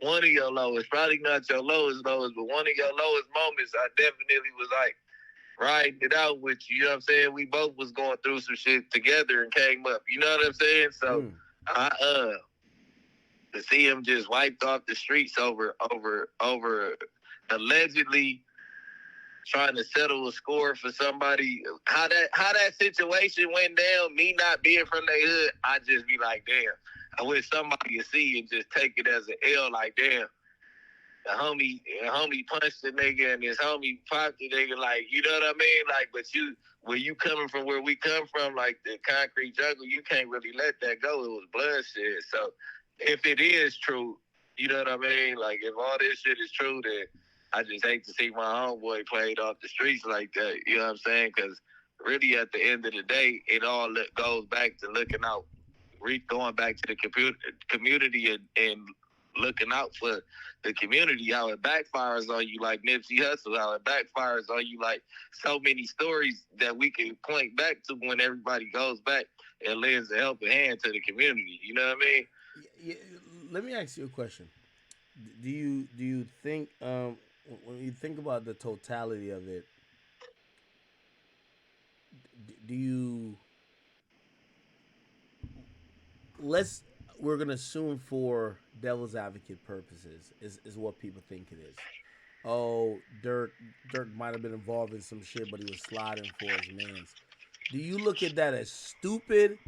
one of your lowest. Probably not your lowest, but one of your lowest moments. I definitely was like riding it out with you. You know what I'm saying? We both was going through some shit together and came up. You know what I'm saying? So, to see him just wiped off the streets over allegedly trying to settle a score for somebody. How that situation went down, me not being from the hood, I just be like, damn. I wish somebody could see and just take it as an L, like, damn. The homie punched the nigga and his homie popped the nigga, like, you know what I mean? Like, but when you coming from where we come from, like the concrete jungle, you can't really let that go. It was bloodshed. So if it is true, you know what I mean? Like, if all this shit is true, then I just hate to see my homeboy played off the streets like that. You know what I'm saying? Because really, at the end of the day, it all goes back to looking out, going back to the community and looking out for the community. How it backfires on you, like Nipsey Hussle. How it backfires on you, like so many stories that we can point back to when everybody goes back and lends a helping hand to the community. You know what I mean? Yeah, let me ask you a question. Do you think when you think about the totality of it, we're gonna assume for devil's advocate purposes is what people think it is. Oh, Durk might have been involved in some shit, but he was sliding for his mans. Do you look at that as stupid,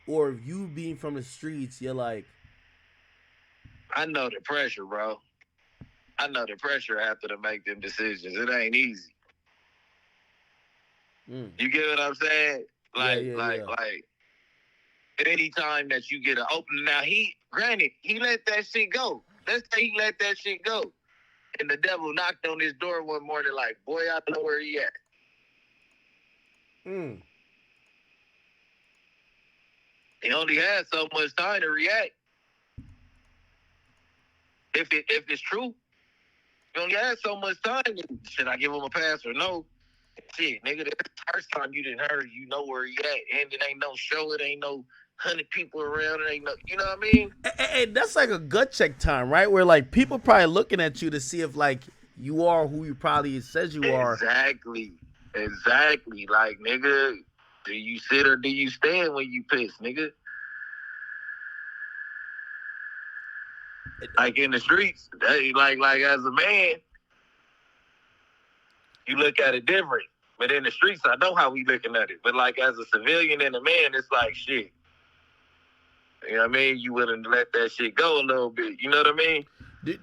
or if you being from the streets, you're like, I know the pressure, bro. I know the pressure after to make them decisions. It ain't easy. You get what I'm saying? Like, anytime that you get an opening, now he let that shit go. Let's say he let that shit go. And the devil knocked on his door one morning like, boy, I know where he at. He only had so much time to react. If it's true, he only had so much time. Should I give him a pass or no? Shit, nigga, the first time you didn't heard, you know where he at. And it ain't no show, it ain't no 100 people around, it ain't no, you know what I mean? Hey, that's like a gut check time, right? Where like people probably looking at you to see if like you are who you probably says you are. Exactly. Like, nigga, do you sit or do you stand when you piss, nigga? Like in the streets, like as a man, you look at it different. But in the streets, I know how we looking at it. But like as a civilian and a man, it's like shit. You know what I mean? You wouldn't let that shit go a little bit. You know what I mean? Do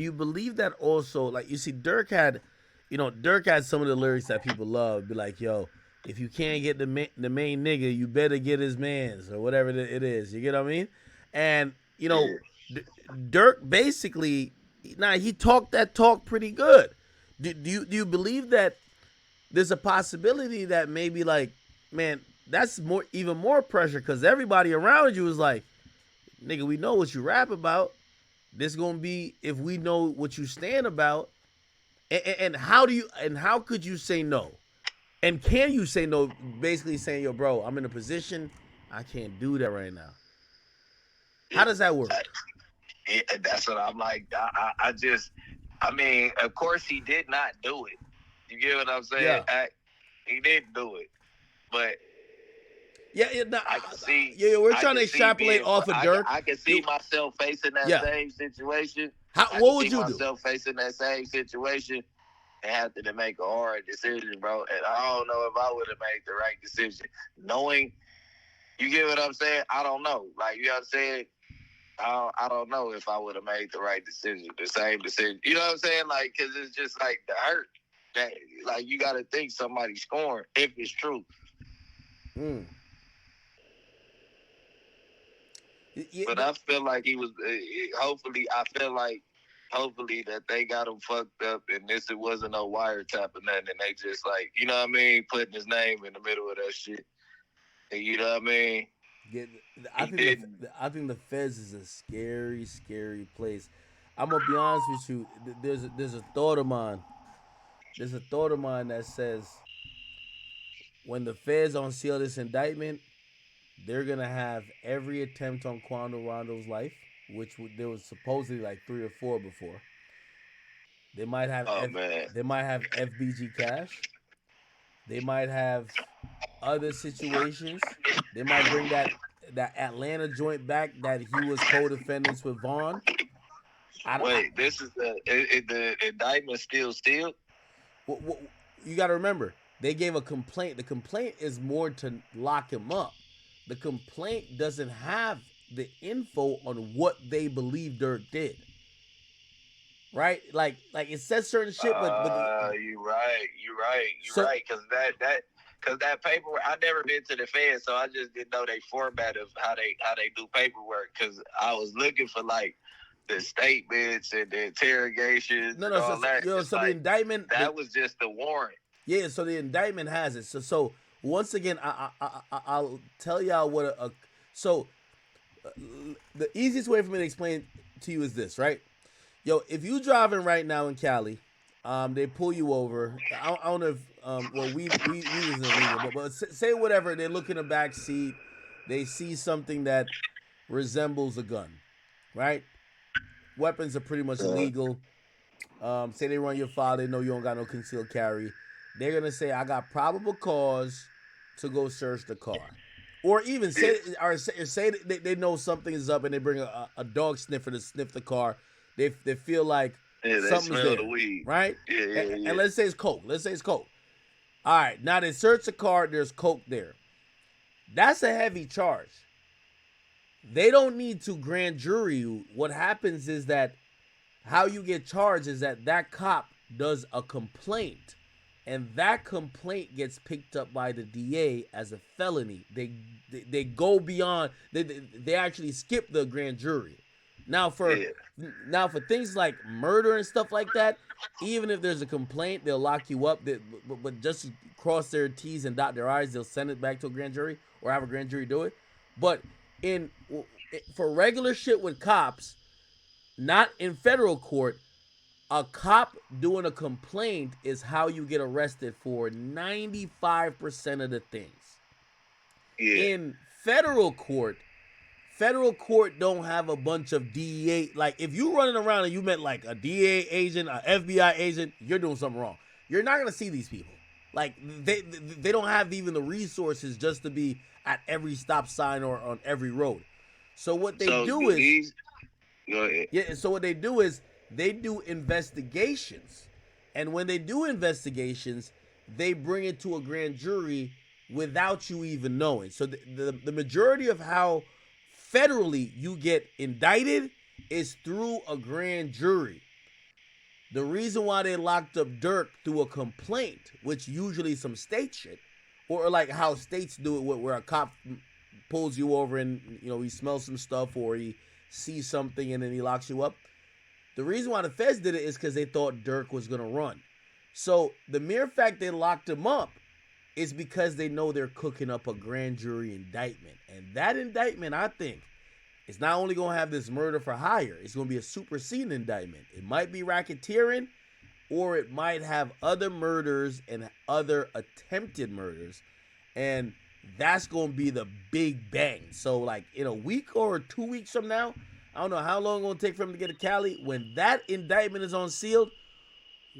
you believe that also? Like, you see, Durk had some of the lyrics that people love. Be like, yo, if you can't get the main nigga, you better get his mans or whatever it is. You get what I mean? And Durk basically, he talked that talk pretty good. Do you believe that there's a possibility that maybe like, man, that's even more pressure because everybody around you is like, nigga, we know what you rap about. This gonna be if we know what you stand about, and how could you say no? And can you say no? Basically saying, yo, bro, I'm in a position I can't do that right now. How does that work? That's what I'm like. I just I mean, of course, he did not do it. You get what I'm saying? Yeah. He didn't do it, but Yeah, no, I can see. yeah, we're I trying to can see extrapolate off of Dirk. I can see myself facing that Yeah. same situation. I What can would see you do? myself facing that same situation and having to make a hard decision, bro. And I don't know if I would have made the right decision, knowing. You get what I'm saying? I don't know. Like, you know what I'm saying? I don't know if I would have made the right decision, the same decision. You know what I'm saying? Like, because it's just like the hurt that, like, you got to think somebody's scoring if it's true. Mm. But I feel like he was. Hopefully, I feel like hopefully that they got him fucked up, and it wasn't no wiretap or nothing. And they just like, you know what I mean, putting his name in the middle of that shit. And you know what I mean? I think the Feds is a scary, scary place. I'm gonna be honest with you. There's a thought of mine. There's a thought of mine that says when the Feds unseal this indictment, they're gonna have every attempt on Quando Rondo's life, which there was supposedly like 3 or 4 before. They might have Man. they might have FBG cash. They might have other situations. They might bring that Atlanta joint back that he was co-defendants with Vaughn. This is the indictment still sealed? You got to remember, they gave a complaint. The complaint is more to lock him up. The complaint doesn't have the info on what they believe Dirk did. Right? Like it says certain shit, but you're right. Because that paperwork, I never been to the Fed, so I just didn't know they format of how they do paperwork. Because I was looking for like the statements and the interrogations. No, and all that. So the indictment was just the warrant. Yeah, so the indictment has it. So once again, I'll tell y'all what the easiest way for me to explain to you is this, right? Yo, if you driving right now in Cali, they pull you over. I don't know if we isn't illegal, but say whatever. They look in the back seat, they see something that resembles a gun, right? Weapons are pretty much illegal. Say they run your file, they know you don't got no concealed carry. They're gonna say, I got probable cause to go search the car. Or even say they know something is up and they bring a dog sniffer to sniff the car. They feel like something's there, the weed. right? And let's say it's coke. All right, now they search the car. There's coke there. That's a heavy charge. They don't need to grand jury you. What happens is that how you get charged is that cop does a complaint, and that complaint gets picked up by the DA as a felony. They go beyond. They actually skip the grand jury. Now for things like murder and stuff like that, even if there's a complaint, they'll lock you up. But just cross their T's and dot their I's, they'll send it back to a grand jury or have a grand jury do it. But for regular shit with cops, not in federal court, a cop doing a complaint is how you get arrested for 95% of the things. Yeah. In federal court don't have a bunch of DEA. Like, if you running around and you met like a DEA agent, a FBI agent, you're doing something wrong. You're not gonna see these people. Like, they don't have even the resources just to be at every stop sign or on every road. So what they do is, go ahead. Yeah. So what they do is they do investigations, and when they do investigations, they bring it to a grand jury without you even knowing. So the majority of how federally you get indicted is through a grand jury. The reason why they locked up Durk through a complaint, which usually some state shit, or like how states do it, where a cop pulls you over and he smells some stuff or he sees something and then he locks you up. The reason why the feds did it is because they thought Durk was gonna run. So the mere fact they locked him up is because they know they're cooking up a grand jury indictment. And that indictment, I think, is not only going to have this murder for hire, it's going to be a superseding indictment. It might be racketeering, or it might have other murders and other attempted murders. And that's going to be the big bang. So, like, in a week or 2 weeks from now, I don't know how long it's gonna take for him to get to Cali. When that indictment is unsealed,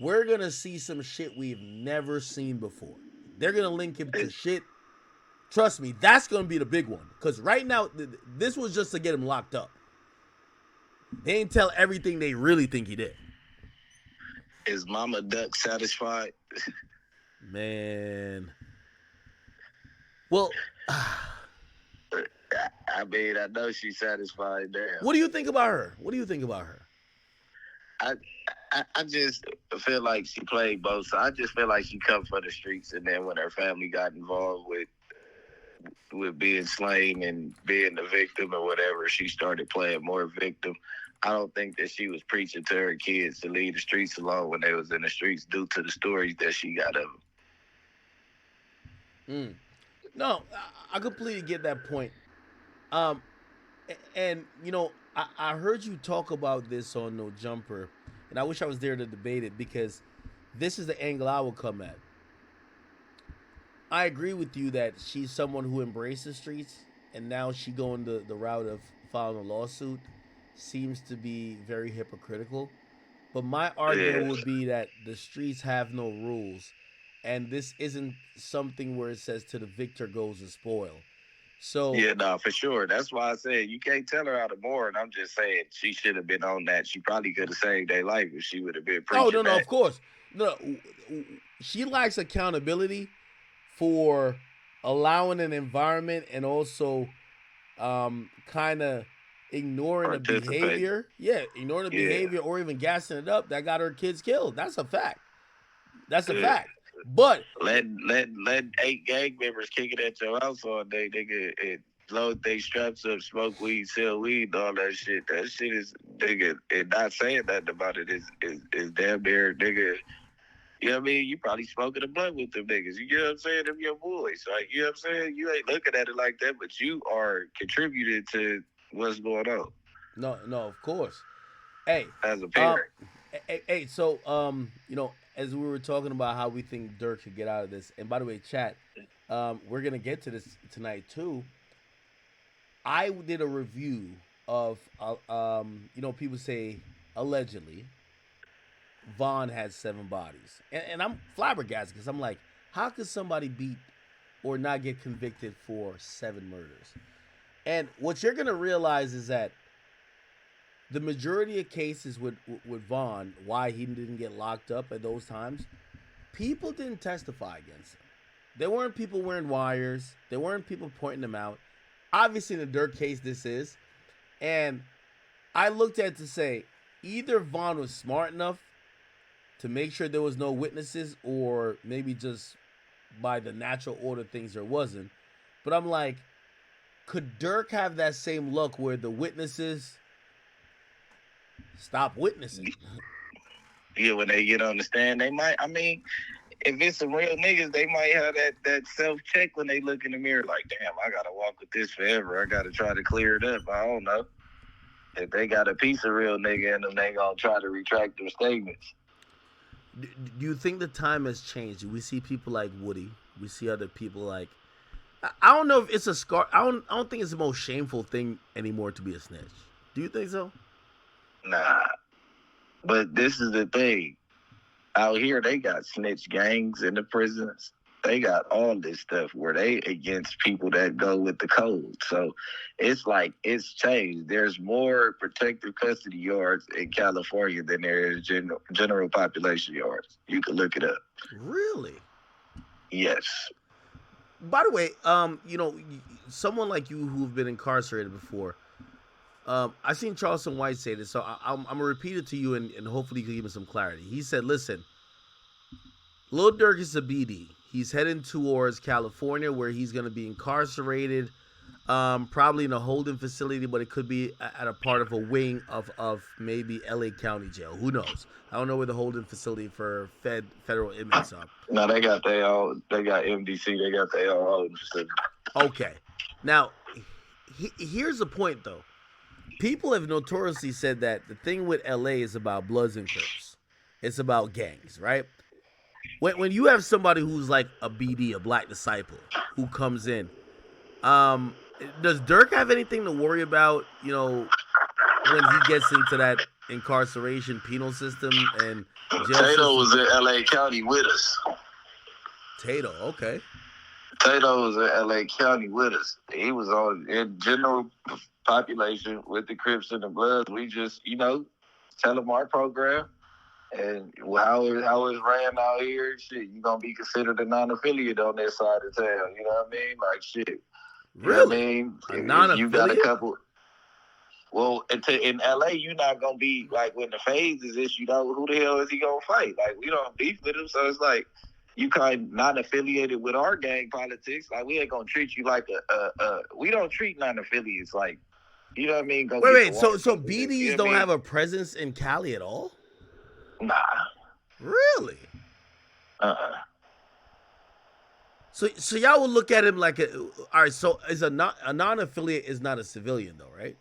we're gonna see some shit we've never seen before. They're gonna link him to shit. Trust me, that's gonna be the big one. Cause right now, this was just to get him locked up. They didn't tell everything they really think he did. Is Mama Duck satisfied? Man. Well, I mean, I know she's satisfied now. what do you think about her? I just feel like she played both sides. I just feel like she come for the streets, and then when her family got involved with being slain and being the victim or whatever, she started playing more victim. I don't think that she was preaching to her kids to leave the streets alone when they was in the streets due to the stories that she got of them. No, I completely get that point. And you know, I heard you talk about this on No Jumper, and I wish I was there to debate it because this is the angle I will come at. I agree with you that she's someone who embraces streets, and now she going the route of filing a lawsuit seems to be very hypocritical. But my argument would be that the streets have no rules, and this isn't something where it says to the victor goes the spoil. So yeah, no, for sure. That's why I said you can't tell her how to mourn. I'm just saying she should have been on that. She probably could have saved their life if she would have been preaching. Oh no, that. Of course, no. She lacks accountability for allowing an environment and also kind of ignoring the behavior. Yeah, ignoring the behavior or even gassing it up that got her kids killed. That's a fact. That's a fact. But let 8 gang members kick it at your house all day, nigga, and load they straps up, smoke weed, sell weed, and all that shit. That shit is, nigga, and not saying nothing about it is damn near, nigga. You know what I mean? You probably smoking a blunt with them niggas. You know what I'm saying? Them your boys. Like, you know what I'm saying? You ain't looking at it like that, but you are contributing to what's going on. No, of course. Hey, as a parent. So you know, as we were talking about how we think Durk should get out of this, and by the way, chat, we're gonna get to this tonight too. I did a review of, you know, people say allegedly Vaughn had 7 bodies, and I'm flabbergasted because I'm like, how could somebody beat or not get convicted for 7 murders? And what you're gonna realize is that the majority of cases with Vaughn, why he didn't get locked up at those times, people didn't testify against him. There weren't people wearing wires. There weren't people pointing them out. Obviously, in the Durk case, this is. And I looked at it to say, either Vaughn was smart enough to make sure there was no witnesses, or maybe just by the natural order of things there wasn't. But I'm like, could Durk have that same luck where the witnesses stop witnessing? Yeah, when they get on the stand, they might, I mean, if it's some real niggas, they might have that self-check when they look in the mirror like, damn, I got to walk with this forever. I got to try to clear it up. I don't know. If they got a piece of real nigga in them, they going to try to retract their statements. Do you think the time has changed? We see people like Woody. We see other people like, I don't know if it's a scar. I don't think it's the most shameful thing anymore to be a snitch. Do you think so? Nah. But this is the thing. Out here, they got snitch gangs in the prisons. They got all this stuff where they against people that go with the code. So it's like, it's changed. There's more protective custody yards in California than there is general population yards. You can look it up. Really? Yes. By the way, you know, someone like you who've been incarcerated before, I seen Charleston White say this, so I'm going to repeat it to you, and hopefully you can give me some clarity. He said, listen, Lil Durk is a BD. He's heading towards California where he's going to be incarcerated, probably in a holding facility, but it could be at a part of a wing of maybe LA County Jail. Who knows? I don't know where the holding facility for federal inmates are. No, they got MDC, they got their own holding facility. Okay. Now, here's the point, though. People have notoriously said that the thing with LA is about Bloods and Crips. It's about gangs, right? When you have somebody who's like a BD, a Black Disciple, who comes in, does Durk have anything to worry about, you know, when he gets into that incarceration penal system and jail Tato system? was in L.A. County with us. Tato, okay. Tato was in L.A. County with us. He was on in general population with the Crips and the Bloods. We just, tell him our program and how it's ran out here. Shit, you gonna be considered a non-affiliate on this side of town. You know what I mean? Like shit. You know what I Really? mean? A If you got a non-affiliate? couple. Well, in LA, you're not gonna be like when the phase is issued out. Who the hell is he gonna fight? Like we don't beef with him, so it's like you kind of not affiliated with our gang politics. Like we ain't gonna treat you like a. We don't treat non-affiliates like, you know what I mean? Go Wait. get the So water so bucket. BDs You know don't what I have mean? a presence in Cali at all? Nah. Really? So y'all will look at him like a. All right. So is a non-affiliate is not a civilian though, right?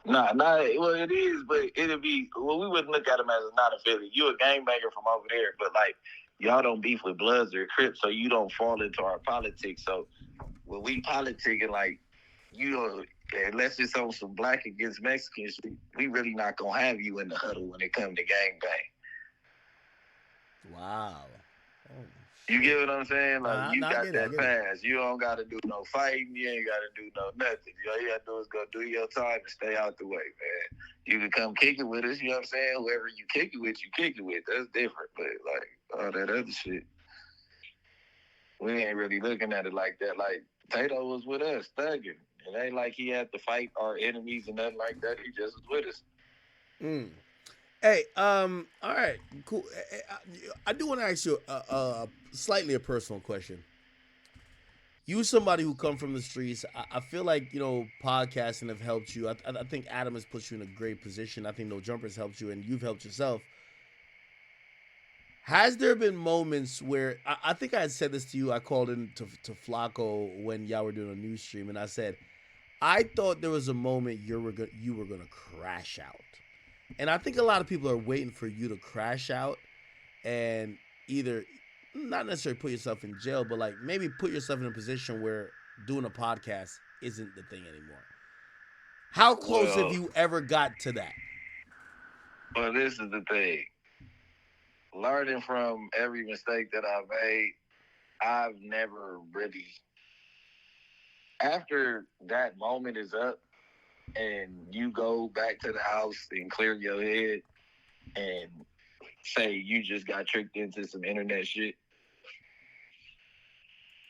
Nah. Well, it is, but it'll be. Well, we wouldn't look at him as a non-affiliate. You a gangbanger from over there, but like y'all don't beef with Bloods or Crips, so you don't fall into our politics. So when we politicking, like unless it's on some black against Mexican shit, we really not gonna have you in the huddle when it comes to gangbang. Wow. Oh, you get what I'm saying? Like you got that pass. You don't gotta do no fighting. You ain't gotta do no nothing. All you gotta do is go do your time and stay out the way, man. You can come kick it with us. You know what I'm saying? Whoever you kick it with, you kick it with. That's different. But like all that other shit, we ain't really looking at it like that. Like Tato was with us, thugging. It ain't like he had to fight our enemies and nothing like that. He just was with us. Hey, all right, cool. I do want to ask you slightly a personal question. You, somebody who come from the streets, I feel like podcasting have helped you. I think Adam has put you in a great position. I think No Jumper has helped you, and you've helped yourself. Has there been moments where I think I had said this to you? I called in to Flacco when y'all were doing a news stream, and I said I thought there was a moment you were gonna crash out, and I think a lot of people are waiting for you to crash out and either not necessarily put yourself in jail, but like maybe put yourself in a position where doing a podcast isn't the thing anymore. How close have you ever got to that? Well, this is the thing. Learning from every mistake that I've made, I've never really. After that moment is up and you go back to the house and clear your head and say you just got tricked into some internet shit,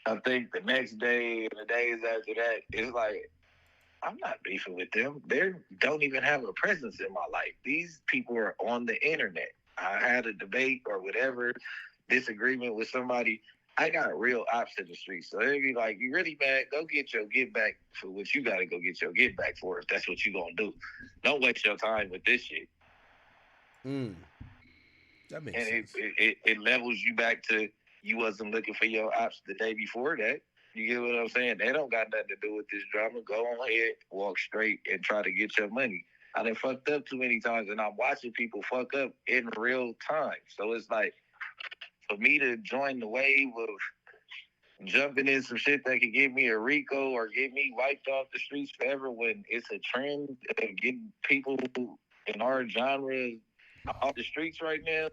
I think the next day and the days after that, it's like, I'm not beefing with them. They don't even have a presence in my life. These people are on the internet. I had a debate or whatever, disagreement with somebody. I got real ops in the streets. So they'd be like, you really mad? Go get your get back for what you got to go get your get back for if that's what you going to do. Don't waste your time with this shit. That makes sense. It levels you back to you wasn't looking for your ops the day before that. You get what I'm saying? They don't got nothing to do with this drama. Go on ahead, walk straight, and try to get your money. I done fucked up too many times, and I'm watching people fuck up in real time. So it's like, for me to join the wave of jumping in some shit that could get me a RICO or get me wiped off the streets forever when it's a trend of getting people in our genre off the streets right now,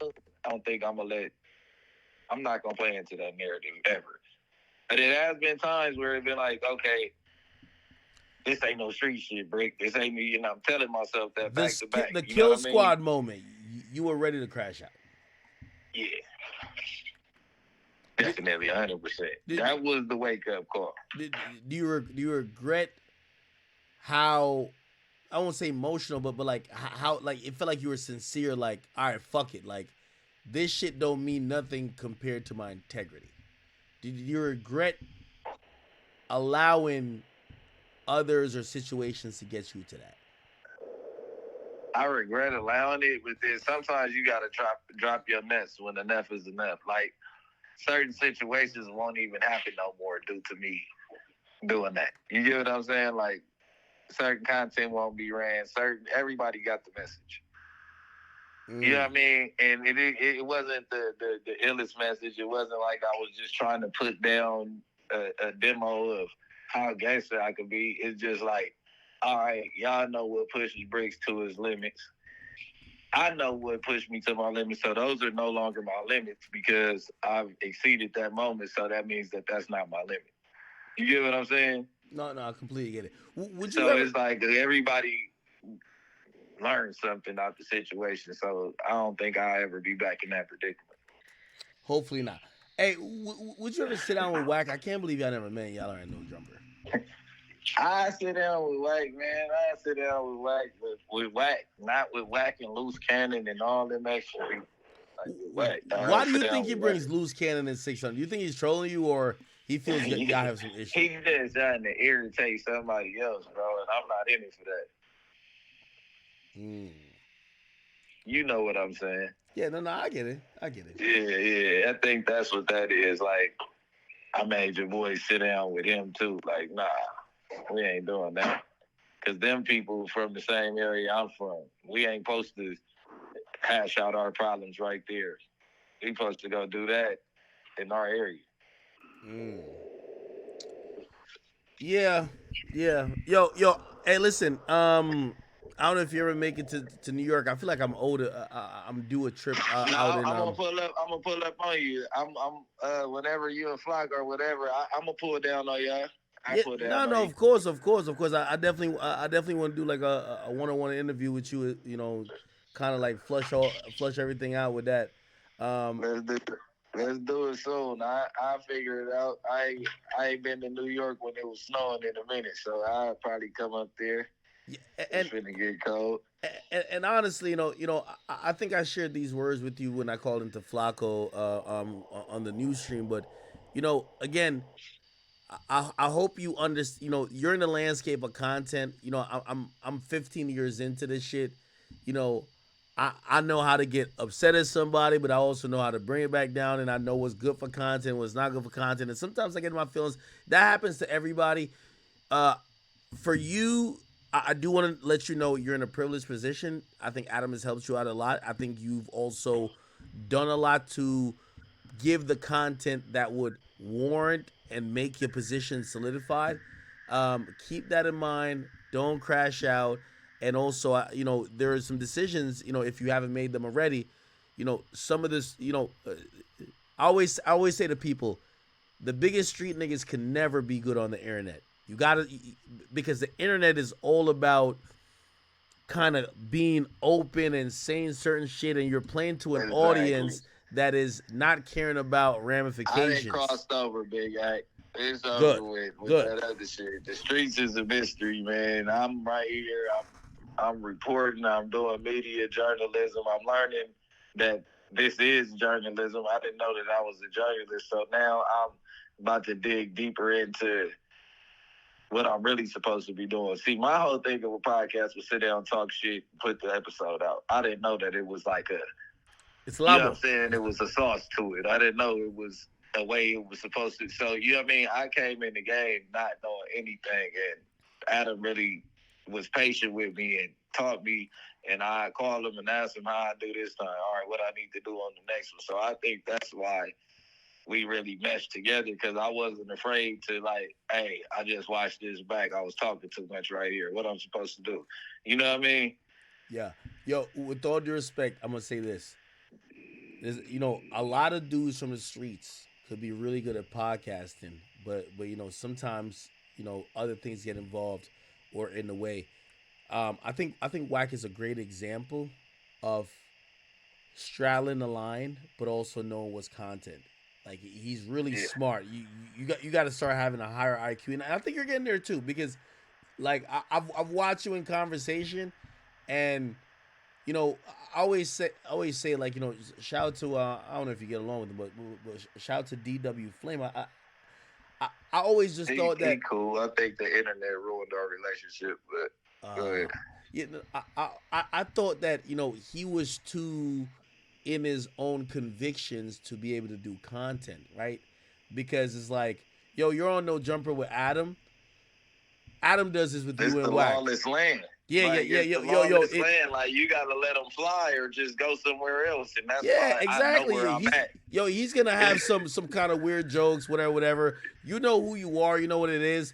I don't think I'm not going to play into that narrative ever. But it has been times where it's been like, okay, this ain't no street shit, Brick. This ain't me. I'm telling myself that back to back. The Kill Squad moment, you were ready to crash out. Yeah. Definitely, 100%. That was the wake-up call. Do you regret how, I won't say emotional, but like how like it felt like you were sincere, like, all right, fuck it. Like, this shit don't mean nothing compared to my integrity. Did you regret allowing others or situations to get you to that? I regret allowing it, but then sometimes you gotta drop your nuts when enough is enough. Like, certain situations won't even happen no more due to me doing that. You get what I'm saying? Like, certain content won't be ran. Everybody got the message. You know what I mean? And it wasn't the illest message. It wasn't like I was just trying to put down a demo of how gangster I could be. It's just like, all right, y'all know what pushes Bricc to his limits. I know what pushed me to my limits, so those are no longer my limits because I've exceeded that moment. So that means that that's not my limit. You get what I'm saying? No, I completely get it. Would you So ever? it's like everybody learns something out the situation. So I don't think I'll ever be back in that predicament. Hopefully not. Hey, would you ever sit down with Wack? I can't believe y'all never met. Y'all are no jumper. I sit down with Wack, man. I sit down with Wack, with Wack, not with Wack and Loose Cannon and all them extra people. Like Wack. Why do you think he brings Loose Cannon in 600? Do you think he's trolling you, or he feels y'all have some issues? He's just trying to irritate somebody else, bro, and I'm not in it for that. You know what I'm saying? Yeah, no, I get it. Yeah. I think that's what that is. Like, I made your boy sit down with him too. Like, nah, we ain't doing that. Because them people from the same area I'm from, we ain't supposed to hash out our problems right there. We supposed to go do that in our area. Yeah. Yo. Hey, listen. I don't know if you ever make it to New York. I feel like I'm older. I'm due a trip out in. I'm gonna pull up. I'm gonna pull up on you. I'm whenever you and Flock or whatever. I'm gonna pull down on y'all. No. Of course. I definitely want to do like a one-on-one interview with you. You know, kind of like flush everything out with that. Let's do it soon. I figure it out. I ain't been to New York when it was snowing in a minute, so I'll probably come up there. Yeah, it's finna get cold. And honestly, you know, I think I shared these words with you when I called into Flacco on the news stream. But you know, again, I hope you understand. You know, you're in the landscape of content. You know, I'm 15 years into this shit. You know, I know how to get upset at somebody, but I also know how to bring it back down, and I know what's good for content, what's not good for content. And sometimes I get in my feelings. That happens to everybody. For you, I do want to let you know you're in a privileged position. I think Adam has helped you out a lot. I think you've also done a lot to give the content that would warrant and make your position solidified. Keep that in mind. Don't crash out. And also, you know, there are some decisions, you know, if you haven't made them already, you know, some of this, you know, I always say to people, the biggest street niggas can never be good on the internet. You gotta, because the internet is all about kind of being open and saying certain shit, and you're playing to an audience that is not caring about ramifications. I didn't cross over, Big Act. It's over with that other shit. The streets is a mystery, man. I'm right here. I'm reporting. I'm doing media journalism. I'm learning that this is journalism. I didn't know that I was a journalist, so now I'm about to dig deeper into what I'm really supposed to be doing. See, my whole thing of a podcast was sit down, talk shit, put the episode out. I didn't know that it was like it's a lot. You know what I'm saying? It was a sauce to it. I didn't know it was the way it was supposed to. So, you know what I mean? I came in the game not knowing anything, and Adam really was patient with me and taught me, and I called him and asked him how I do this time. All right, what I need to do on the next one. So I think that's why we really meshed together, because I wasn't afraid to, like, hey, I just watched this back. I was talking too much right here. What I'm supposed to do. You know what I mean? Yeah. Yo, with all due respect, I'm going to say this. There's, you know, a lot of dudes from the streets could be really good at podcasting, but you know, sometimes, you know, other things get involved or in the way. I think Wack is a great example of straddling the line, but also knowing what's content. Like, he's really smart. You got to start having a higher IQ, and I think you're getting there too, because like I've watched you in conversation, and you know, I always say like, you know, shout out to I don't know if you get along with him, but shout out to DW Flame. I always just thought that cool. I think the internet ruined our relationship, but go ahead. Yeah, I thought that, you know, he was too in his own convictions to be able to do content, right? Because it's like, yo, you're on No Jumper with Adam. Adam does this with you and Wack. Lawless land. Yeah, like, yo. Land. Like, you gotta let him fly or just go somewhere else, and that's why exactly. I know where I'm at. Yo, he's gonna have some kind of weird jokes, whatever. You know who you are. You know what it is.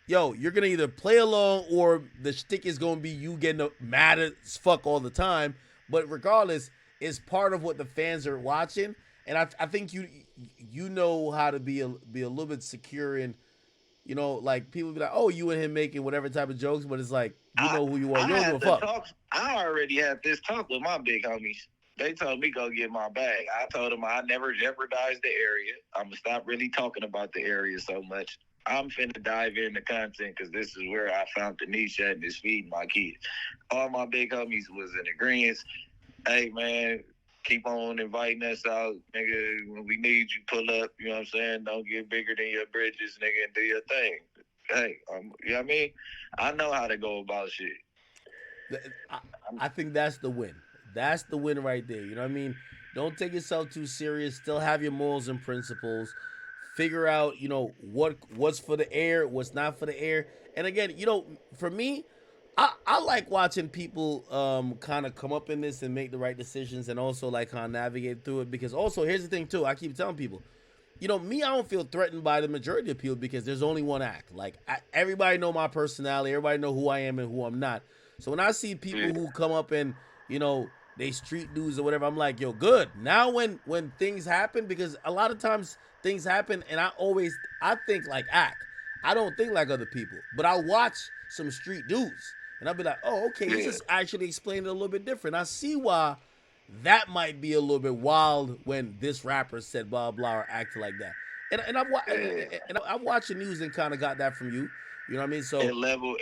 yo, you're gonna either play along or the shtick is gonna be you getting mad as fuck all the time. But regardless, it's part of what the fans are watching, and I think you know how to be a little bit secure in, you know, like people be like, oh, you and him making whatever type of jokes, but it's like you know who you are. I You don't give a had to fuck. talk. I already had this talk with my big homies. They told me go get my bag. I told them I never jeopardized the area. I'm gonna stop really talking about the area so much. I'm finna dive into content because this is where I found the niche at and it's feeding my kids. All my big homies was in agreement. Hey man, keep on inviting us out, nigga. When we need you, pull up. You know what I'm saying? Don't get bigger than your bridges, nigga, and do your thing. Hey, you know what I mean? I know how to go about shit. I think that's the win. That's the win right there. You know what I mean? Don't take yourself too serious. Still have your morals and principles. Figure out, you know, what's for the air, what's not for the air. And again, you know, for me, I like watching people kind of come up in this and make the right decisions and also like kind of navigate through it. Because also, here's the thing too, I keep telling people, you know, me, I don't feel threatened by the majority of people because there's only one act. Like everybody know my personality, everybody know who I am and who I'm not. So when I see people who come up and, you know, they street dudes or whatever, I'm like, yo, good. Now when things happen, because a lot of times things happen and I think like act. I don't think like other people, but I'll watch some street dudes and I'll be like, oh, okay, he's just actually explaining it a little bit different. I see why that might be a little bit wild when this rapper said blah blah or acted like that. I've watched the news and kind of got that from you. You know what I mean? So It level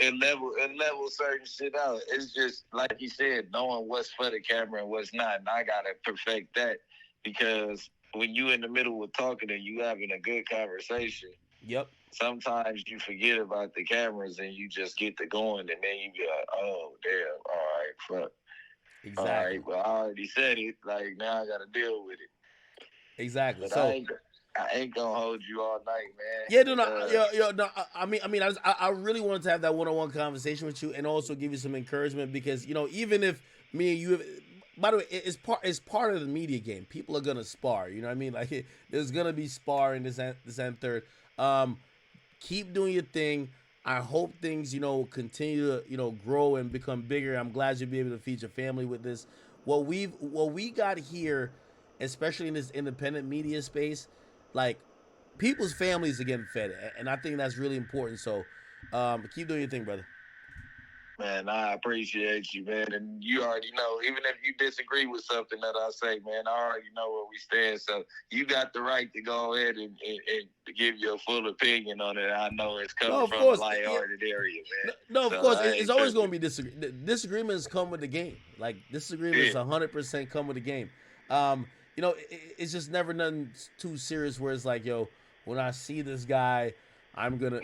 certain shit out. It's just like you said, knowing what's for the camera and what's not. And I gotta perfect that because when you in the middle of talking and you having a good conversation, yep. Sometimes you forget about the cameras and you just get to going and then you be like, oh damn, all right, fuck. Exactly. All right, well I already said it. Like now I gotta deal with it. Exactly. But So I ain't gonna hold you all night, man. yeah, no. I really wanted to have that one-on-one conversation with you and also give you some encouragement because you know even if me and you, by the way, it's part of the media game. People are gonna spar. You know what I mean? Like there's gonna be sparring this and third. Keep doing your thing. I hope things, you know, continue to, you know, grow and become bigger. I'm glad you'll be able to feed your family with this. What we got here, especially in this independent media space, like people's families are getting fed, and I think that's really important. So, keep doing your thing, brother. Man, I appreciate you, man. And you already know, even if you disagree with something that I say, man, I already know where we stand. So you got the right to go ahead and give your full opinion on it. I know it's coming from a lighthearted area, man. No, of course. It's always going to be disagreements come with the game. Like, disagreements 100% come with the game. You know, it's just never nothing too serious where it's like, yo, when I see this guy, I'm gonna,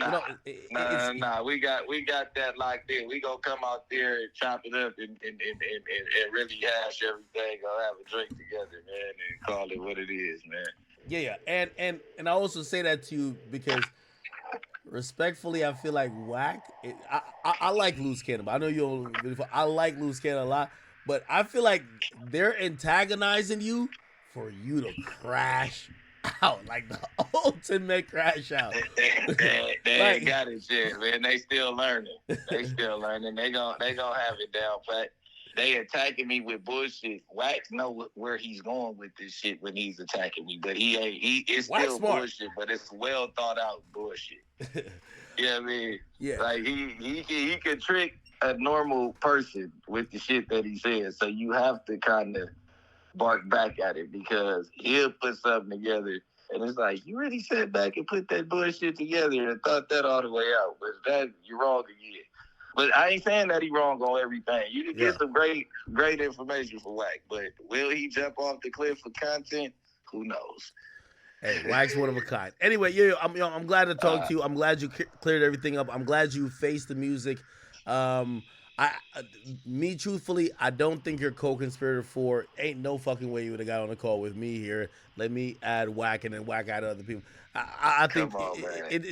We got that locked in. We gonna come out there and chop it up and really hash everything. Go have a drink together, man, and call it what it is, man. Yeah. And I also say that to you because respectfully, I feel like whack. I like Loose Cannon. I know you don't. I like Loose Cannon a lot, but I feel like they're antagonizing you for you to crash out, like the ultimate crash out. They ain't got it yet, man. They still learning. They gonna have it down pat. They attacking me with bullshit. Wax know where he's going with this shit when he's attacking me, but he ain't. It's still bullshit, but it's well thought out bullshit. You know what I mean? Yeah. Like he can trick a normal person with the shit that he says. So you have to kind of bark back at it because he'll put something together and it's like, you really sat back and put that bullshit together and thought that all the way out. But that you're wrong again. But I ain't saying that he wrong on everything. You can get some great information for Wack, but will he jump off the cliff for content? Who knows? Hey, Wack's one of a kind. Anyway, I'm glad to talk to you. I'm glad you cleared everything up. I'm glad you faced the music. Me truthfully, I don't think you're co-conspirator for. Ain't no fucking way you would have got on a call with me here. Let me add Wack and then Wack add other people. I think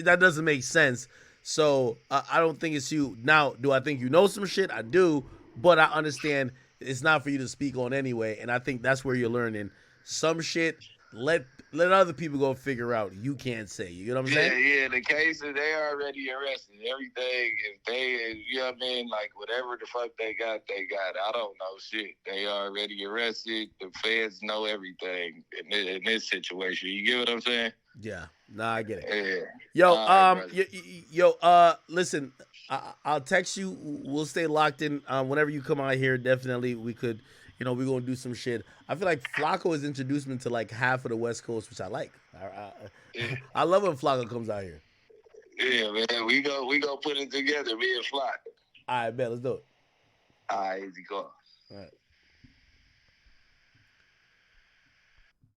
that doesn't make sense. So I don't think it's you. Now, do I think you know some shit? I do, but I understand it's not for you to speak on anyway. And I think that's where you're learning some shit. let other people go figure out. You can't say. You know what I'm saying? Yeah. The cases, they already arrested. Everything, if they, you know what I mean? Like, whatever the fuck they got. I don't know shit. They already arrested. The feds know everything in this situation. You get what I'm saying? Yeah. Nah, I get it. Yeah. Listen, I'll text you. We'll stay locked in. Whenever you come out here, definitely we could. We're gonna do some shit. I feel like Flacco has introduced me to like half of the West Coast, which I like. I love when Flacco comes out here. Yeah, man. We go put it together. Me and Flock. All right, bet. Let's do it. All right, easy call. All right.